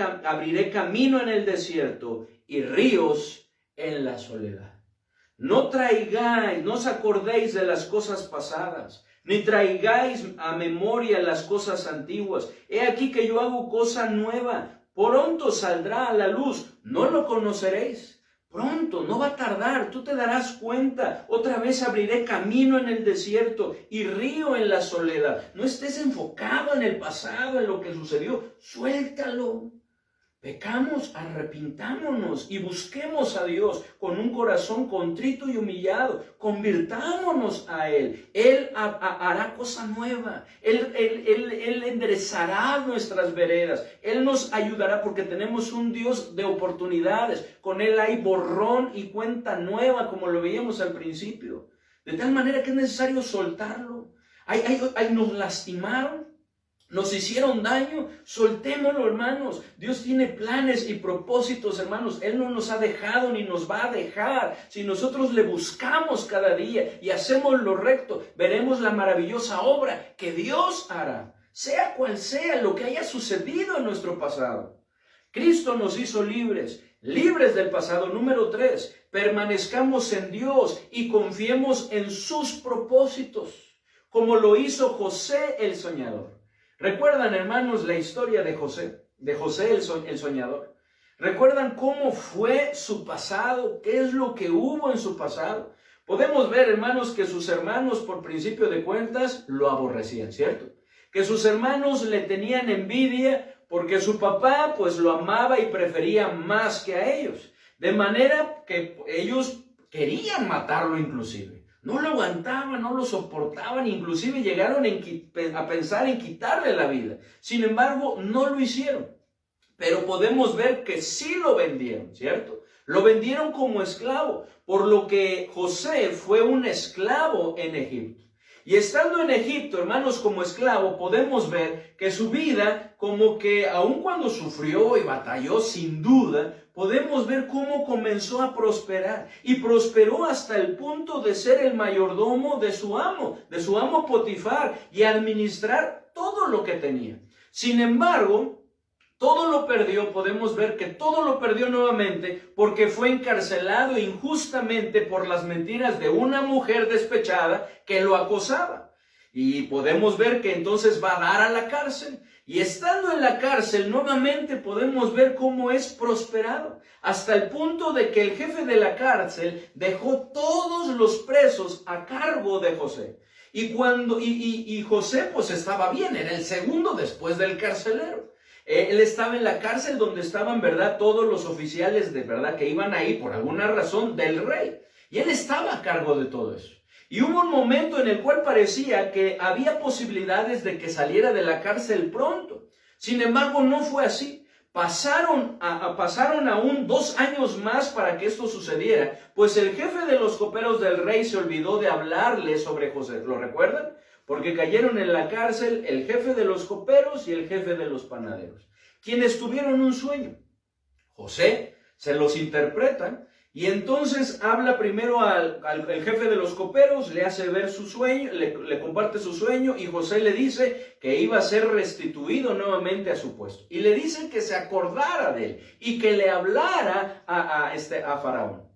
Speaker 1: camino en el desierto y ríos en la soledad. No os acordéis de las cosas pasadas, ni traigáis a memoria las cosas antiguas. He aquí que yo hago cosa nueva. Pronto saldrá a la luz. ¿No lo conoceréis? Pronto, no va a tardar, tú te darás cuenta. Otra vez abriré camino en el desierto y río en la soledad. No estés enfocado en el pasado, en lo que sucedió. Suéltalo. Pecamos, arrepintámonos y busquemos a Dios con un corazón contrito y humillado. Convirtámonos a Él. Él hará cosa nueva. Él enderezará nuestras veredas. Él nos ayudará porque tenemos un Dios de oportunidades. Con Él hay borrón y cuenta nueva, como lo veíamos al principio. De tal manera que es necesario soltarlo. Nos lastimaron. Nos hicieron daño, soltémoslo, hermanos. Dios tiene planes y propósitos, hermanos. Él no nos ha dejado ni nos va a dejar. Si nosotros le buscamos cada día y hacemos lo recto, veremos la maravillosa obra que Dios hará, sea cual sea lo que haya sucedido en nuestro pasado. Cristo nos hizo libres. libres del pasado. Número 3, permanezcamos en Dios y confiemos en sus propósitos, como lo hizo José el soñador. ¿Recuerdan, hermanos, la historia de José el soñador? ¿Recuerdan cómo fue su pasado? ¿Qué es lo que hubo en su pasado? Podemos ver, hermanos, que sus hermanos, por principio de cuentas, lo aborrecían, ¿cierto? Que sus hermanos le tenían envidia porque su papá, pues, lo amaba y prefería más que a ellos. De manera que ellos querían matarlo inclusive. No lo aguantaban, no lo soportaban, inclusive llegaron a pensar en quitarle la vida. Sin embargo, no lo hicieron. Pero podemos ver que sí lo vendieron, ¿cierto? Lo vendieron como esclavo, por lo que José fue un esclavo en Egipto. Y estando en Egipto, hermanos, como esclavo, podemos ver que su vida, como que aun cuando sufrió y batalló sin duda, podemos ver cómo comenzó a prosperar. Y prosperó hasta el punto de ser el mayordomo de su amo Potifar, y administrar todo lo que tenía. Sin embargo, todo lo perdió, podemos ver que todo lo perdió nuevamente porque fue encarcelado injustamente por las mentiras de una mujer despechada que lo acosaba. Y podemos ver que entonces va a dar a la cárcel. Y estando en la cárcel, nuevamente podemos ver cómo es prosperado. Hasta el punto de que el jefe de la cárcel dejó todos los presos a cargo de José. Y José pues estaba bien, era el segundo después del carcelero. Él estaba en la cárcel donde estaban, ¿verdad?, todos los oficiales de verdad que iban ahí por alguna razón del rey. Y él estaba a cargo de todo eso. Y hubo un momento en el cual parecía que había posibilidades de que saliera de la cárcel pronto. Sin embargo, no fue así. Pasaron aún 2 años más para que esto sucediera, pues el jefe de los coperos del rey se olvidó de hablarle sobre José. ¿Lo recuerdan? Porque cayeron en la cárcel el jefe de los coperos y el jefe de los panaderos, quienes tuvieron un sueño. José se los interpreta y entonces habla primero al jefe de los coperos, le hace ver su sueño, le comparte su sueño, y José le dice que iba a ser restituido nuevamente a su puesto. Y le dice que se acordara de él y que le hablara a Faraón.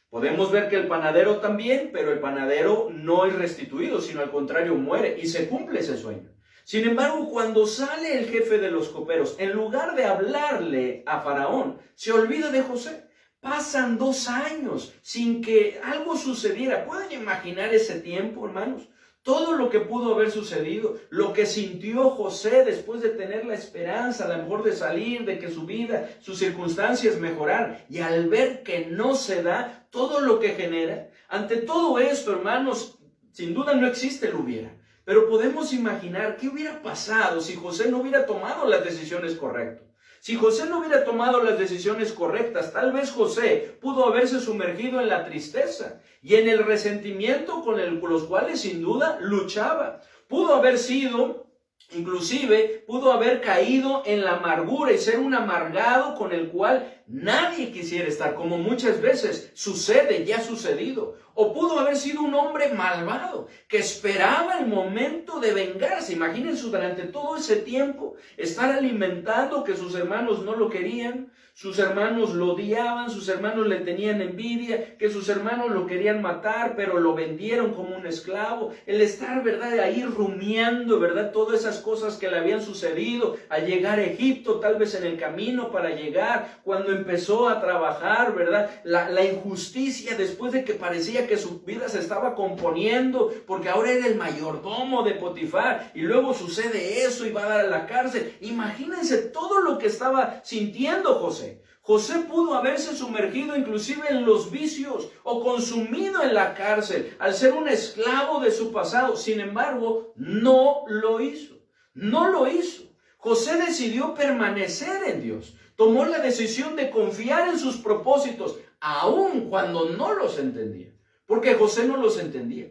Speaker 1: Podemos ver que el panadero también, pero el panadero no es restituido, sino al contrario muere, y se cumple ese sueño. Sin embargo, cuando sale el jefe de los coperos, en lugar de hablarle a Faraón, se olvida de José. Pasan 2 años sin que algo sucediera. ¿Pueden imaginar ese tiempo, hermanos? Todo lo que pudo haber sucedido, lo que sintió José después de tener la esperanza, a lo mejor de salir, de que su vida, sus circunstancias mejoraran, y al ver que no se da, todo lo que genera. Ante todo esto, hermanos, sin duda no existe el hubiera, pero podemos imaginar qué hubiera pasado si José no hubiera tomado las decisiones correctas. Si José no hubiera tomado las decisiones correctas, tal vez José pudo haberse sumergido en la tristeza y en el resentimiento con los cuales sin duda luchaba. Pudo haber sido, inclusive, pudo haber caído en la amargura y ser un amargado con el cual nadie quisiera estar, como muchas veces sucede y ha sucedido. O pudo haber sido un hombre malvado que esperaba el momento de vengarse. Imagínense durante todo ese tiempo estar alimentando que sus hermanos no lo querían, sus hermanos lo odiaban, sus hermanos le tenían envidia, que sus hermanos lo querían matar, pero lo vendieron como un esclavo. El estar, ¿verdad?, ahí rumiando, ¿verdad?, todas esas cosas que le habían sucedido al llegar a Egipto, tal vez en el camino para llegar, cuando empezó a trabajar, ¿verdad?, la injusticia después de que parecía que su vida se estaba componiendo, porque ahora era el mayordomo de Potifar, y luego sucede eso y va a dar a la cárcel. Imagínense todo lo que estaba sintiendo José. José pudo haberse sumergido inclusive en los vicios o consumido en la cárcel al ser un esclavo de su pasado. Sin embargo, no lo hizo. No lo hizo. José decidió permanecer en Dios. Tomó la decisión de confiar en sus propósitos, aun cuando no los entendía. Porque José no los entendía.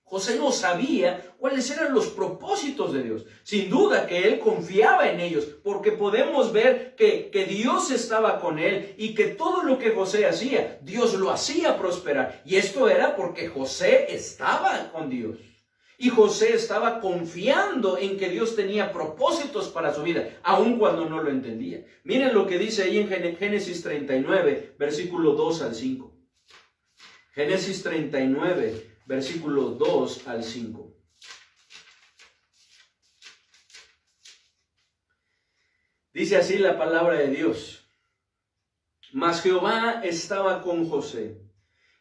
Speaker 1: José no sabía cuáles eran los propósitos de Dios. Sin duda que él confiaba en ellos, porque podemos ver que Dios estaba con él y que todo lo que José hacía, Dios lo hacía prosperar. Y esto era porque José estaba con Dios. Y José estaba confiando en que Dios tenía propósitos para su vida, aun cuando no lo entendía. Miren lo que dice ahí en Génesis 39, versículo 2 al 5. Génesis 39, versículo 2 al 5. Dice así la palabra de Dios. Mas Jehová estaba con José,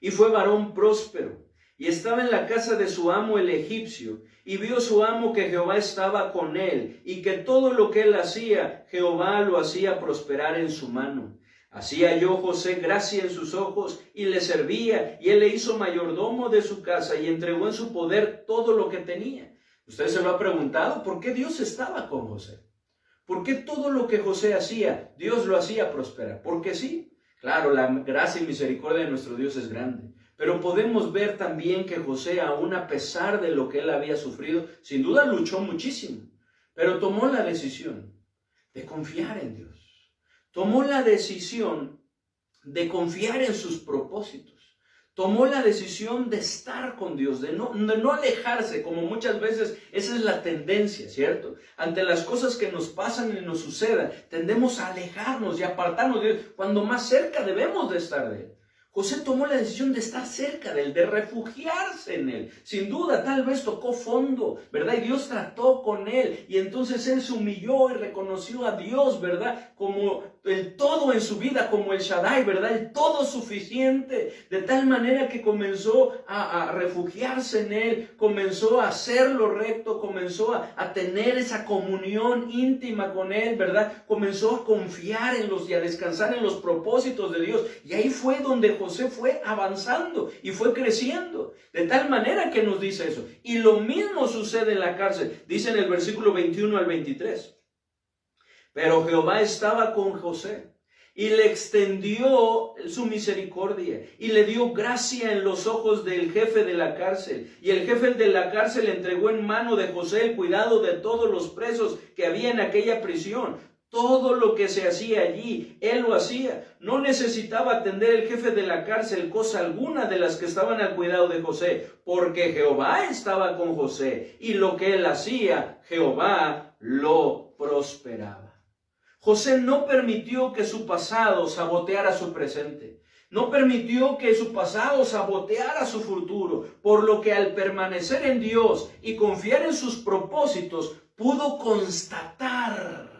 Speaker 1: y fue varón próspero, y estaba en la casa de su amo el egipcio, y vio su amo que Jehová estaba con él, y que todo lo que él hacía, Jehová lo hacía prosperar en su mano. Así halló José gracia en sus ojos, y le servía, y él le hizo mayordomo de su casa, y entregó en su poder todo lo que tenía. ¿Usted se lo ha preguntado? ¿Por qué Dios estaba con José? ¿Por qué todo lo que José hacía, Dios lo hacía prosperar? Porque sí, claro, la gracia y misericordia de nuestro Dios es grande. Pero podemos ver también que José, aún a pesar de lo que él había sufrido, sin duda luchó muchísimo. Pero tomó la decisión de confiar en Dios. Tomó la decisión de confiar en sus propósitos. Tomó la decisión de estar con Dios, de no alejarse, como muchas veces esa es la tendencia, ¿cierto? Ante las cosas que nos pasan y nos sucedan, tendemos a alejarnos y apartarnos de Dios, cuando más cerca debemos de estar de Él. José tomó la decisión de estar cerca de Él, de refugiarse en Él. Sin duda, tal vez tocó fondo, ¿verdad? Y Dios trató con Él. Y entonces Él se humilló y reconoció a Dios, ¿verdad? Como el todo en su vida, como el Shaddai, ¿verdad? El todo suficiente. De tal manera que comenzó a refugiarse en Él, comenzó a hacer lo recto, comenzó a tener esa comunión íntima con Él, ¿verdad? Comenzó a confiar en los y a descansar en los propósitos de Dios. Y ahí fue donde José fue avanzando y fue creciendo, de tal manera que nos dice eso. Y lo mismo sucede en la cárcel, dice en el versículo 21 al 23. Pero Jehová estaba con José y le extendió su misericordia y le dio gracia en los ojos del jefe de la cárcel. Y el jefe de la cárcel entregó en mano de José el cuidado de todos los presos que había en aquella prisión. Todo lo que se hacía allí, él lo hacía. No necesitaba atender el jefe de la cárcel cosa alguna de las que estaban al cuidado de José, porque Jehová estaba con José, y lo que él hacía, Jehová lo prosperaba. José no permitió que su pasado saboteara su presente. No permitió que su pasado saboteara su futuro, por lo que al permanecer en Dios y confiar en sus propósitos, pudo constatar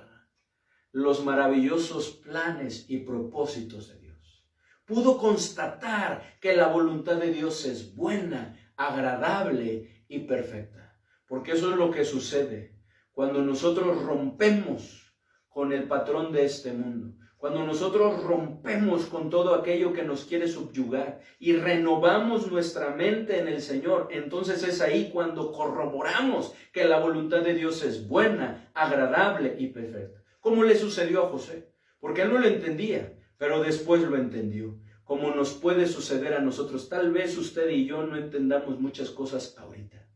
Speaker 1: los maravillosos planes y propósitos de Dios. Pudo constatar que la voluntad de Dios es buena, agradable y perfecta. Porque eso es lo que sucede cuando nosotros rompemos con el patrón de este mundo. Cuando nosotros rompemos con todo aquello que nos quiere subyugar y renovamos nuestra mente en el Señor, entonces es ahí cuando corroboramos que la voluntad de Dios es buena, agradable y perfecta. Como le sucedió a José, porque él no lo entendía, pero después lo entendió. Como nos puede suceder a nosotros, tal vez usted y yo no entendamos muchas cosas ahorita,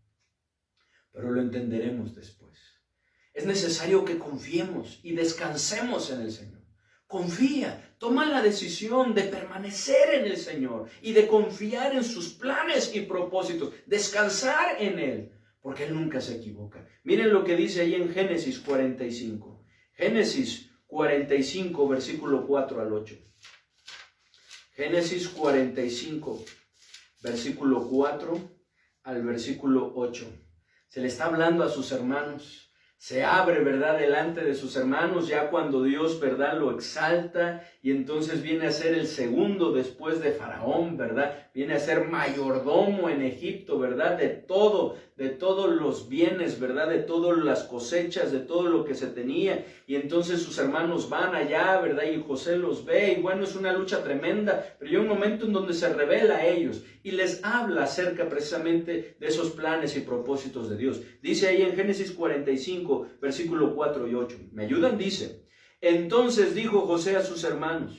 Speaker 1: pero lo entenderemos después. Es necesario que confiemos y descansemos en el Señor. Confía, toma la decisión de permanecer en el Señor y de confiar en sus planes y propósitos, descansar en Él, porque Él nunca se equivoca. Miren lo que dice ahí en Génesis 45. Génesis 45, versículo 4 al 8. Génesis 45, versículo 4 al versículo 8. Se le está hablando a sus hermanos. Se abre, ¿verdad?, delante de sus hermanos, ya cuando Dios, ¿verdad?, lo exalta, y entonces viene a ser el segundo después de Faraón, ¿verdad? Viene a ser mayordomo en Egipto, ¿verdad?, de todos los bienes, ¿verdad?, de todas las cosechas, de todo lo que se tenía, y entonces sus hermanos van allá, ¿verdad?, y José los ve, y bueno, es una lucha tremenda, pero hay un momento en donde se revela a ellos, y les habla acerca precisamente de esos planes y propósitos de Dios. Dice ahí en Génesis 45, versículo 4 y 8. ¿Me ayudan? Dice: entonces dijo José a sus hermanos: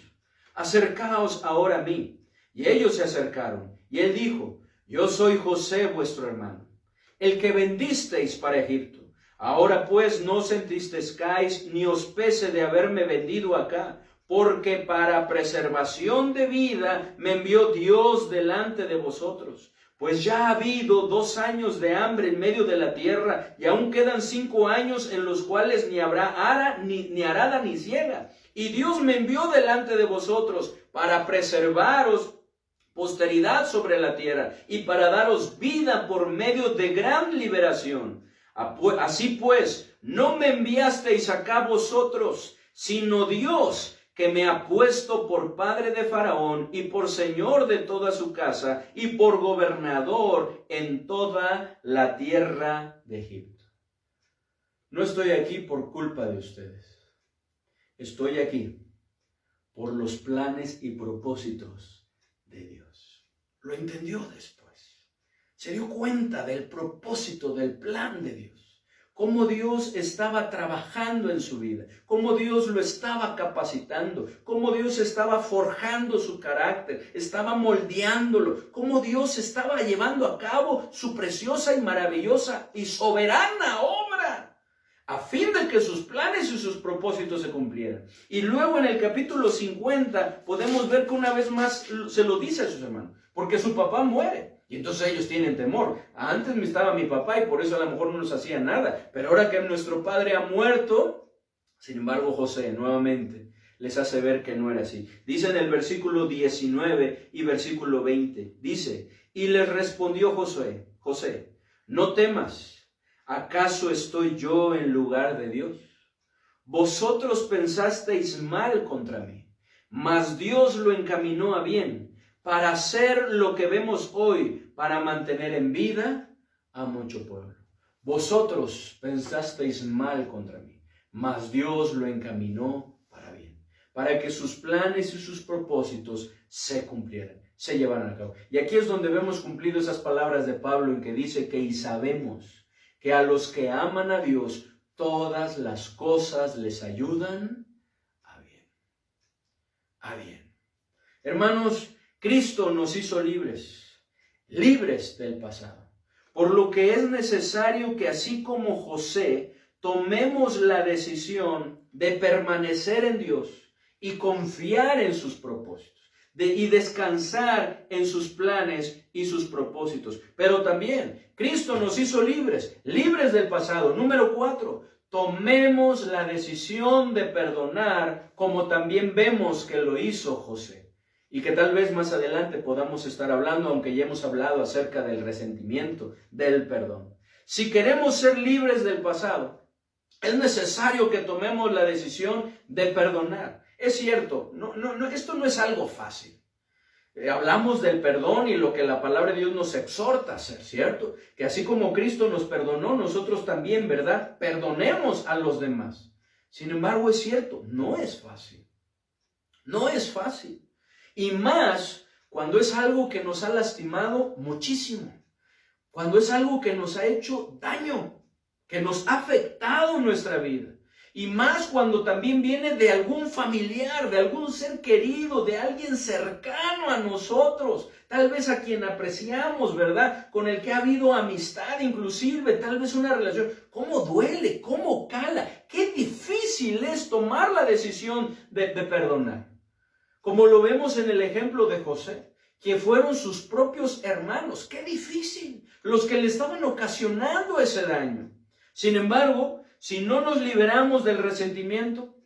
Speaker 1: acercaos ahora a mí. Y ellos se acercaron. Y él dijo: yo soy José vuestro hermano, el que vendisteis para Egipto. Ahora pues no os entristezcáis ni os pese de haberme vendido acá, porque para preservación de vida me envió Dios delante de vosotros. Pues ya ha habido 2 años de hambre en medio de la tierra, y aún quedan 5 años en los cuales ni habrá ni arada ni siega. Y Dios me envió delante de vosotros para preservaros posteridad sobre la tierra y para daros vida por medio de gran liberación. Así pues, no me enviasteis acá vosotros, sino Dios, que me ha puesto por padre de Faraón y por señor de toda su casa y por gobernador en toda la tierra de Egipto. No estoy aquí por culpa de ustedes. Estoy aquí por los planes y propósitos de Dios. Lo entendió después. Se dio cuenta del propósito, del plan de Dios. Cómo Dios estaba trabajando en su vida, cómo Dios lo estaba capacitando, cómo Dios estaba forjando su carácter, estaba moldeándolo, cómo Dios estaba llevando a cabo su preciosa y maravillosa y soberana obra, a fin de que sus planes y sus propósitos se cumplieran. Y luego en el capítulo 50 podemos ver que una vez más se lo dice a sus hermanos, porque su papá muere. Y entonces ellos tienen temor. Antes estaba mi papá y por eso a lo mejor no nos hacía nada. Pero ahora que nuestro padre ha muerto, sin embargo José nuevamente les hace ver que no era así. Dice en el versículo 19 y versículo 20, dice, y les respondió José, no temas, ¿acaso estoy yo en lugar de Dios? Vosotros pensasteis mal contra mí, mas Dios lo encaminó a bien, para hacer lo que vemos hoy, para mantener en vida a mucho pueblo. Vosotros pensasteis mal contra mí, mas Dios lo encaminó para bien, para que sus planes y sus propósitos se cumplieran, se llevaran a cabo. Y aquí es donde vemos cumplido esas palabras de Pablo en que dice que y sabemos que a los que aman a Dios, todas las cosas les ayudan a bien. A bien. Hermanos, Cristo nos hizo libres del pasado, por lo que es necesario que así como José, tomemos la decisión de permanecer en Dios y confiar en sus propósitos, y descansar en sus planes y sus propósitos. Pero también Cristo nos hizo libres del pasado. Número 4, tomemos la decisión de perdonar como también vemos que lo hizo José. Y que tal vez más adelante podamos estar hablando, aunque ya hemos hablado acerca del resentimiento, del perdón. Si queremos ser libres del pasado, es necesario que tomemos la decisión de perdonar. Es cierto, esto no es algo fácil. Hablamos del perdón y lo que la palabra de Dios nos exhorta a hacer, ¿cierto? Que así como Cristo nos perdonó, nosotros también, ¿verdad? Perdonemos a los demás. Sin embargo, es cierto, no es fácil. No es fácil. Y más cuando es algo que nos ha lastimado muchísimo. Cuando es algo que nos ha hecho daño, que nos ha afectado nuestra vida. Y más cuando también viene de algún familiar, de algún ser querido, de alguien cercano a nosotros. Tal vez a quien apreciamos, ¿verdad? Con el que ha habido amistad, inclusive, tal vez una relación. ¿Cómo duele? ¿Cómo cala? Qué difícil es tomar la decisión de perdonar. Como lo vemos en el ejemplo de José, que fueron sus propios hermanos. ¡Qué difícil! Los que le estaban ocasionando ese daño. Sin embargo, si no nos liberamos del resentimiento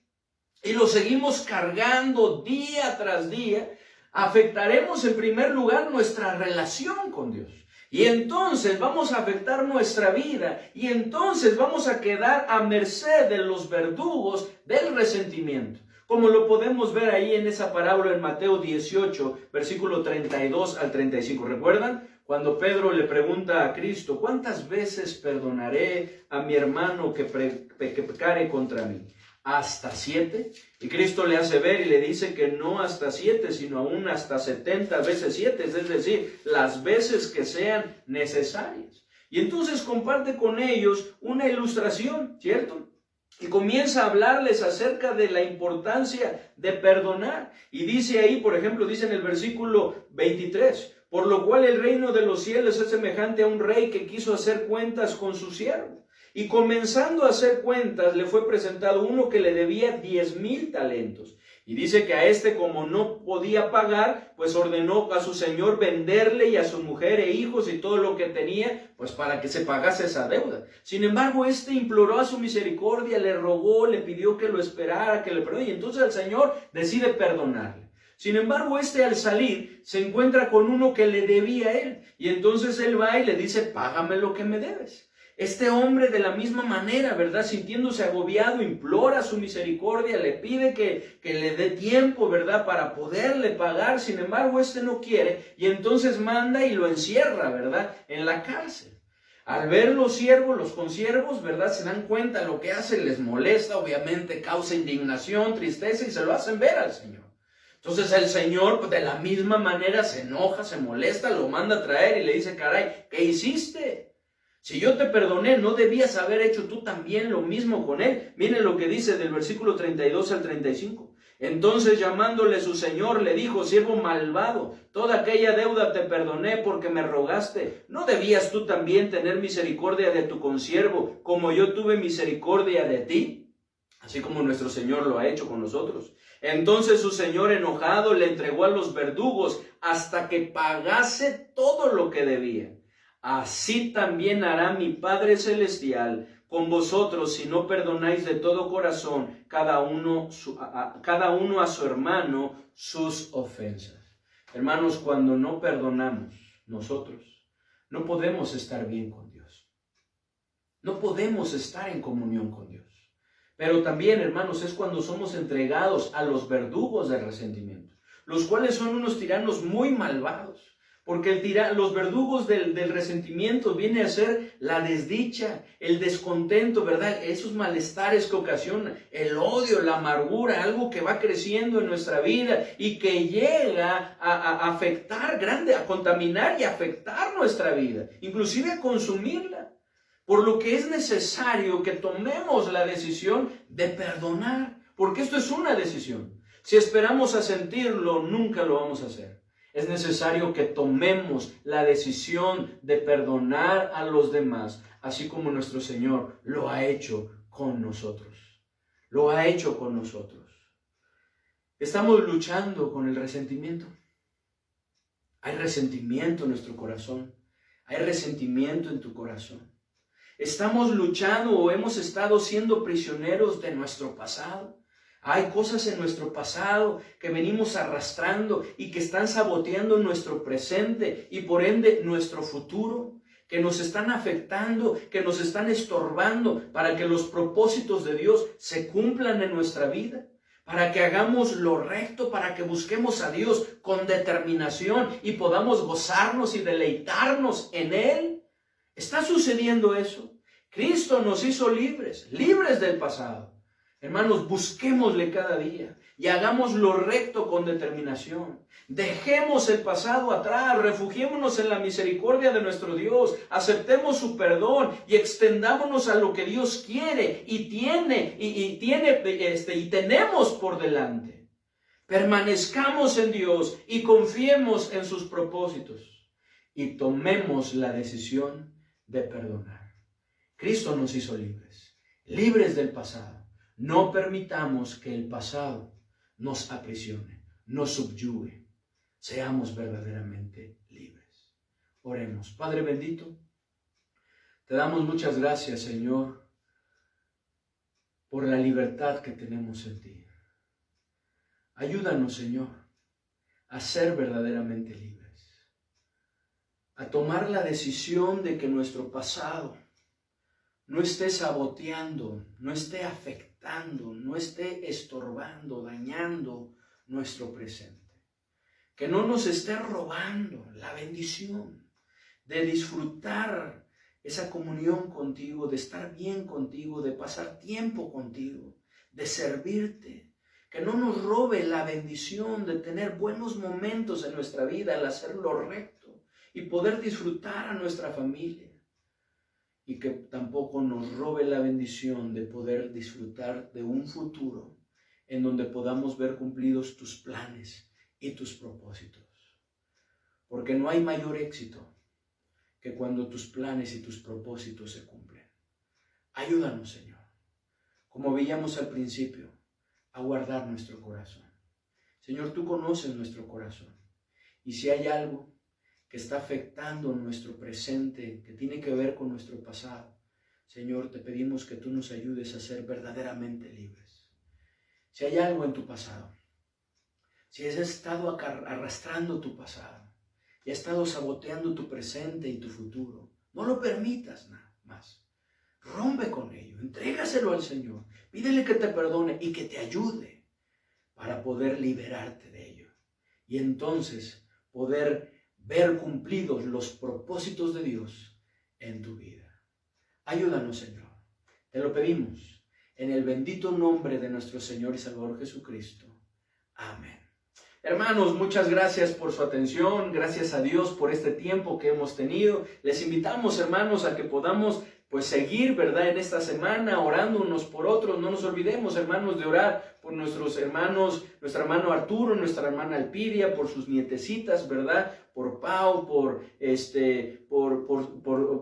Speaker 1: y lo seguimos cargando día tras día, afectaremos en primer lugar nuestra relación con Dios. Y entonces vamos a afectar nuestra vida y entonces vamos a quedar a merced de los verdugos del resentimiento. Como lo podemos ver ahí en esa parábola en Mateo 18, versículo 32 al 35. ¿Recuerdan? Cuando Pedro le pregunta a Cristo, ¿cuántas veces perdonaré a mi hermano que pecare contra mí? ¿Hasta 7? Y Cristo le hace ver y le dice que no hasta 7, sino aún hasta 70 veces 7, es decir, las veces que sean necesarias. Y entonces comparte con ellos una ilustración, ¿cierto? Y comienza a hablarles acerca de la importancia de perdonar. Y dice ahí, por ejemplo, dice en el versículo 23, por lo cual el reino de los cielos es semejante a un rey que quiso hacer cuentas con su siervo. Y comenzando a hacer cuentas, le fue presentado uno que le debía 10,000 talentos. Y dice que a este, como no podía pagar, pues ordenó a su señor venderle y a su mujer e hijos y todo lo que tenía, pues para que se pagase esa deuda. Sin embargo, este imploró a su misericordia, le rogó, le pidió que lo esperara, que le perdone, y entonces el Señor decide perdonarle. Sin embargo, este al salir se encuentra con uno que le debía a él, y entonces él va y le dice, págame lo que me debes. Este hombre de la misma manera, ¿verdad? Sintiéndose agobiado, implora su misericordia, le pide que le dé tiempo, ¿verdad? Para poderle pagar. Sin embargo, este no quiere y entonces manda y lo encierra, ¿verdad? En la cárcel. Al ver los siervos, los consiervos, ¿verdad? Se dan cuenta lo que hace, les molesta, obviamente causa indignación, tristeza y se lo hacen ver al Señor. Entonces el Señor, pues, de la misma manera se enoja, se molesta, lo manda a traer y le dice, caray, ¿qué hiciste? Si yo te perdoné, ¿no debías haber hecho tú también lo mismo con él? Miren lo que dice del versículo 32 al 35. Entonces llamándole su señor le dijo, siervo malvado, toda aquella deuda te perdoné porque me rogaste. ¿No debías tú también tener misericordia de tu consiervo como yo tuve misericordia de ti? Así como nuestro Señor lo ha hecho con nosotros. Entonces su señor enojado le entregó a los verdugos hasta que pagase todo lo que debía. Así también hará mi Padre Celestial con vosotros si no perdonáis de todo corazón cada uno a su hermano sus ofensas. Hermanos, cuando no perdonamos nosotros, no podemos estar bien con Dios. No podemos estar en comunión con Dios. Pero también, hermanos, es cuando somos entregados a los verdugos del resentimiento, los cuales son unos tiranos muy malvados. Porque los verdugos del resentimiento viene a ser la desdicha, el descontento, ¿verdad? Esos malestares que ocasionan, el odio, la amargura, algo que va creciendo en nuestra vida y que llega a afectar a contaminar y afectar nuestra vida, inclusive a consumirla. Por lo que es necesario que tomemos la decisión de perdonar, porque esto es una decisión. Si esperamos a sentirlo, nunca lo vamos a hacer. Es necesario que tomemos la decisión de perdonar a los demás, así como nuestro Señor lo ha hecho con nosotros. Lo ha hecho con nosotros. Estamos luchando con el resentimiento. Hay resentimiento en nuestro corazón. Hay resentimiento en tu corazón. Estamos luchando o hemos estado siendo prisioneros de nuestro pasado. Hay cosas en nuestro pasado que venimos arrastrando y que están saboteando nuestro presente y por ende nuestro futuro, que nos están afectando, que nos están estorbando para que los propósitos de Dios se cumplan en nuestra vida, para que hagamos lo recto, para que busquemos a Dios con determinación y podamos gozarnos y deleitarnos en Él. ¿Está sucediendo eso? Cristo nos hizo libres del pasado. Hermanos, busquémosle cada día y hagamos lo recto con determinación. Dejemos el pasado atrás, refugiémonos en la misericordia de nuestro Dios, aceptemos su perdón y extendámonos a lo que Dios quiere y tenemos por delante. Permanezcamos en Dios y confiemos en sus propósitos y tomemos la decisión de perdonar. Cristo nos hizo libres del pasado. No permitamos que el pasado nos aprisione, nos subyugue. Seamos verdaderamente libres. Oremos. Padre bendito, te damos muchas gracias, Señor, por la libertad que tenemos en ti. Ayúdanos, Señor, a ser verdaderamente libres, a tomar la decisión de que nuestro pasado no esté saboteando, no esté afectando, no esté estorbando, dañando nuestro presente. Que no nos esté robando la bendición de disfrutar esa comunión contigo, de estar bien contigo, de pasar tiempo contigo, de servirte. Que no nos robe la bendición de tener buenos momentos en nuestra vida al hacer lo recto y poder disfrutar a nuestra familia. Y que tampoco nos robe la bendición de poder disfrutar de un futuro en donde podamos ver cumplidos tus planes y tus propósitos. Porque no hay mayor éxito que cuando tus planes y tus propósitos se cumplen. Ayúdanos, Señor, como veíamos al principio, a guardar nuestro corazón. Señor, tú conoces nuestro corazón. Y si hay algo que está afectando nuestro presente, que tiene que ver con nuestro pasado, Señor, te pedimos que tú nos ayudes a ser verdaderamente libres. Si hay algo en tu pasado, si has estado arrastrando tu pasado y has estado saboteando tu presente y tu futuro, no lo permitas nada más. Rompe con ello, entrégaselo al Señor, pídele que te perdone y que te ayude para poder liberarte de ello. Y entonces poder ver cumplidos los propósitos de Dios en tu vida. Ayúdanos, Señor. Te lo pedimos en el bendito nombre de nuestro Señor y Salvador Jesucristo. Amén. Hermanos, muchas gracias por su atención. Gracias a Dios por este tiempo que hemos tenido. Les invitamos, hermanos, a que podamos seguir, ¿verdad?, en esta semana orando unos por otros. No nos olvidemos, hermanos, de orar por nuestros hermanos, nuestro hermano Arturo, nuestra hermana Alpidia, por sus nietecitas, ¿verdad?, por Pau, por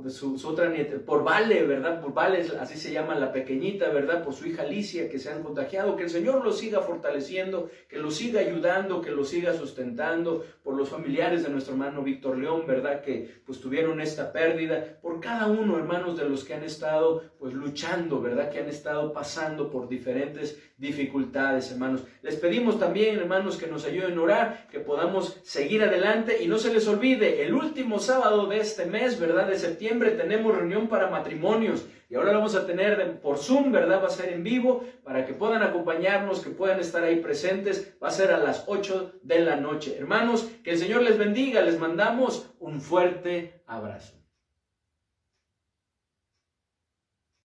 Speaker 1: su otra nieta, por Vale, ¿verdad?, por Vale, así se llama la pequeñita, ¿verdad?, por su hija Alicia, que se han contagiado. Que el Señor los siga fortaleciendo, que los siga ayudando, que los siga sustentando, por los familiares de nuestro hermano Víctor León, ¿verdad?, que tuvieron esta pérdida, por cada uno, hermanos, de los que han estado luchando, ¿verdad?, que han estado pasando por diferentes dificultades, hermanos. Les pedimos también, hermanos, que nos ayuden a orar, que podamos seguir adelante. Y no se les olvide, el último sábado de este mes, ¿verdad?, de septiembre, tenemos reunión para matrimonios. Y ahora lo vamos a tener por Zoom, ¿verdad? Va a ser en vivo para que puedan acompañarnos, que puedan estar ahí presentes. Va a ser a las 8 de la noche. Hermanos, que el Señor les bendiga. Les mandamos un fuerte abrazo.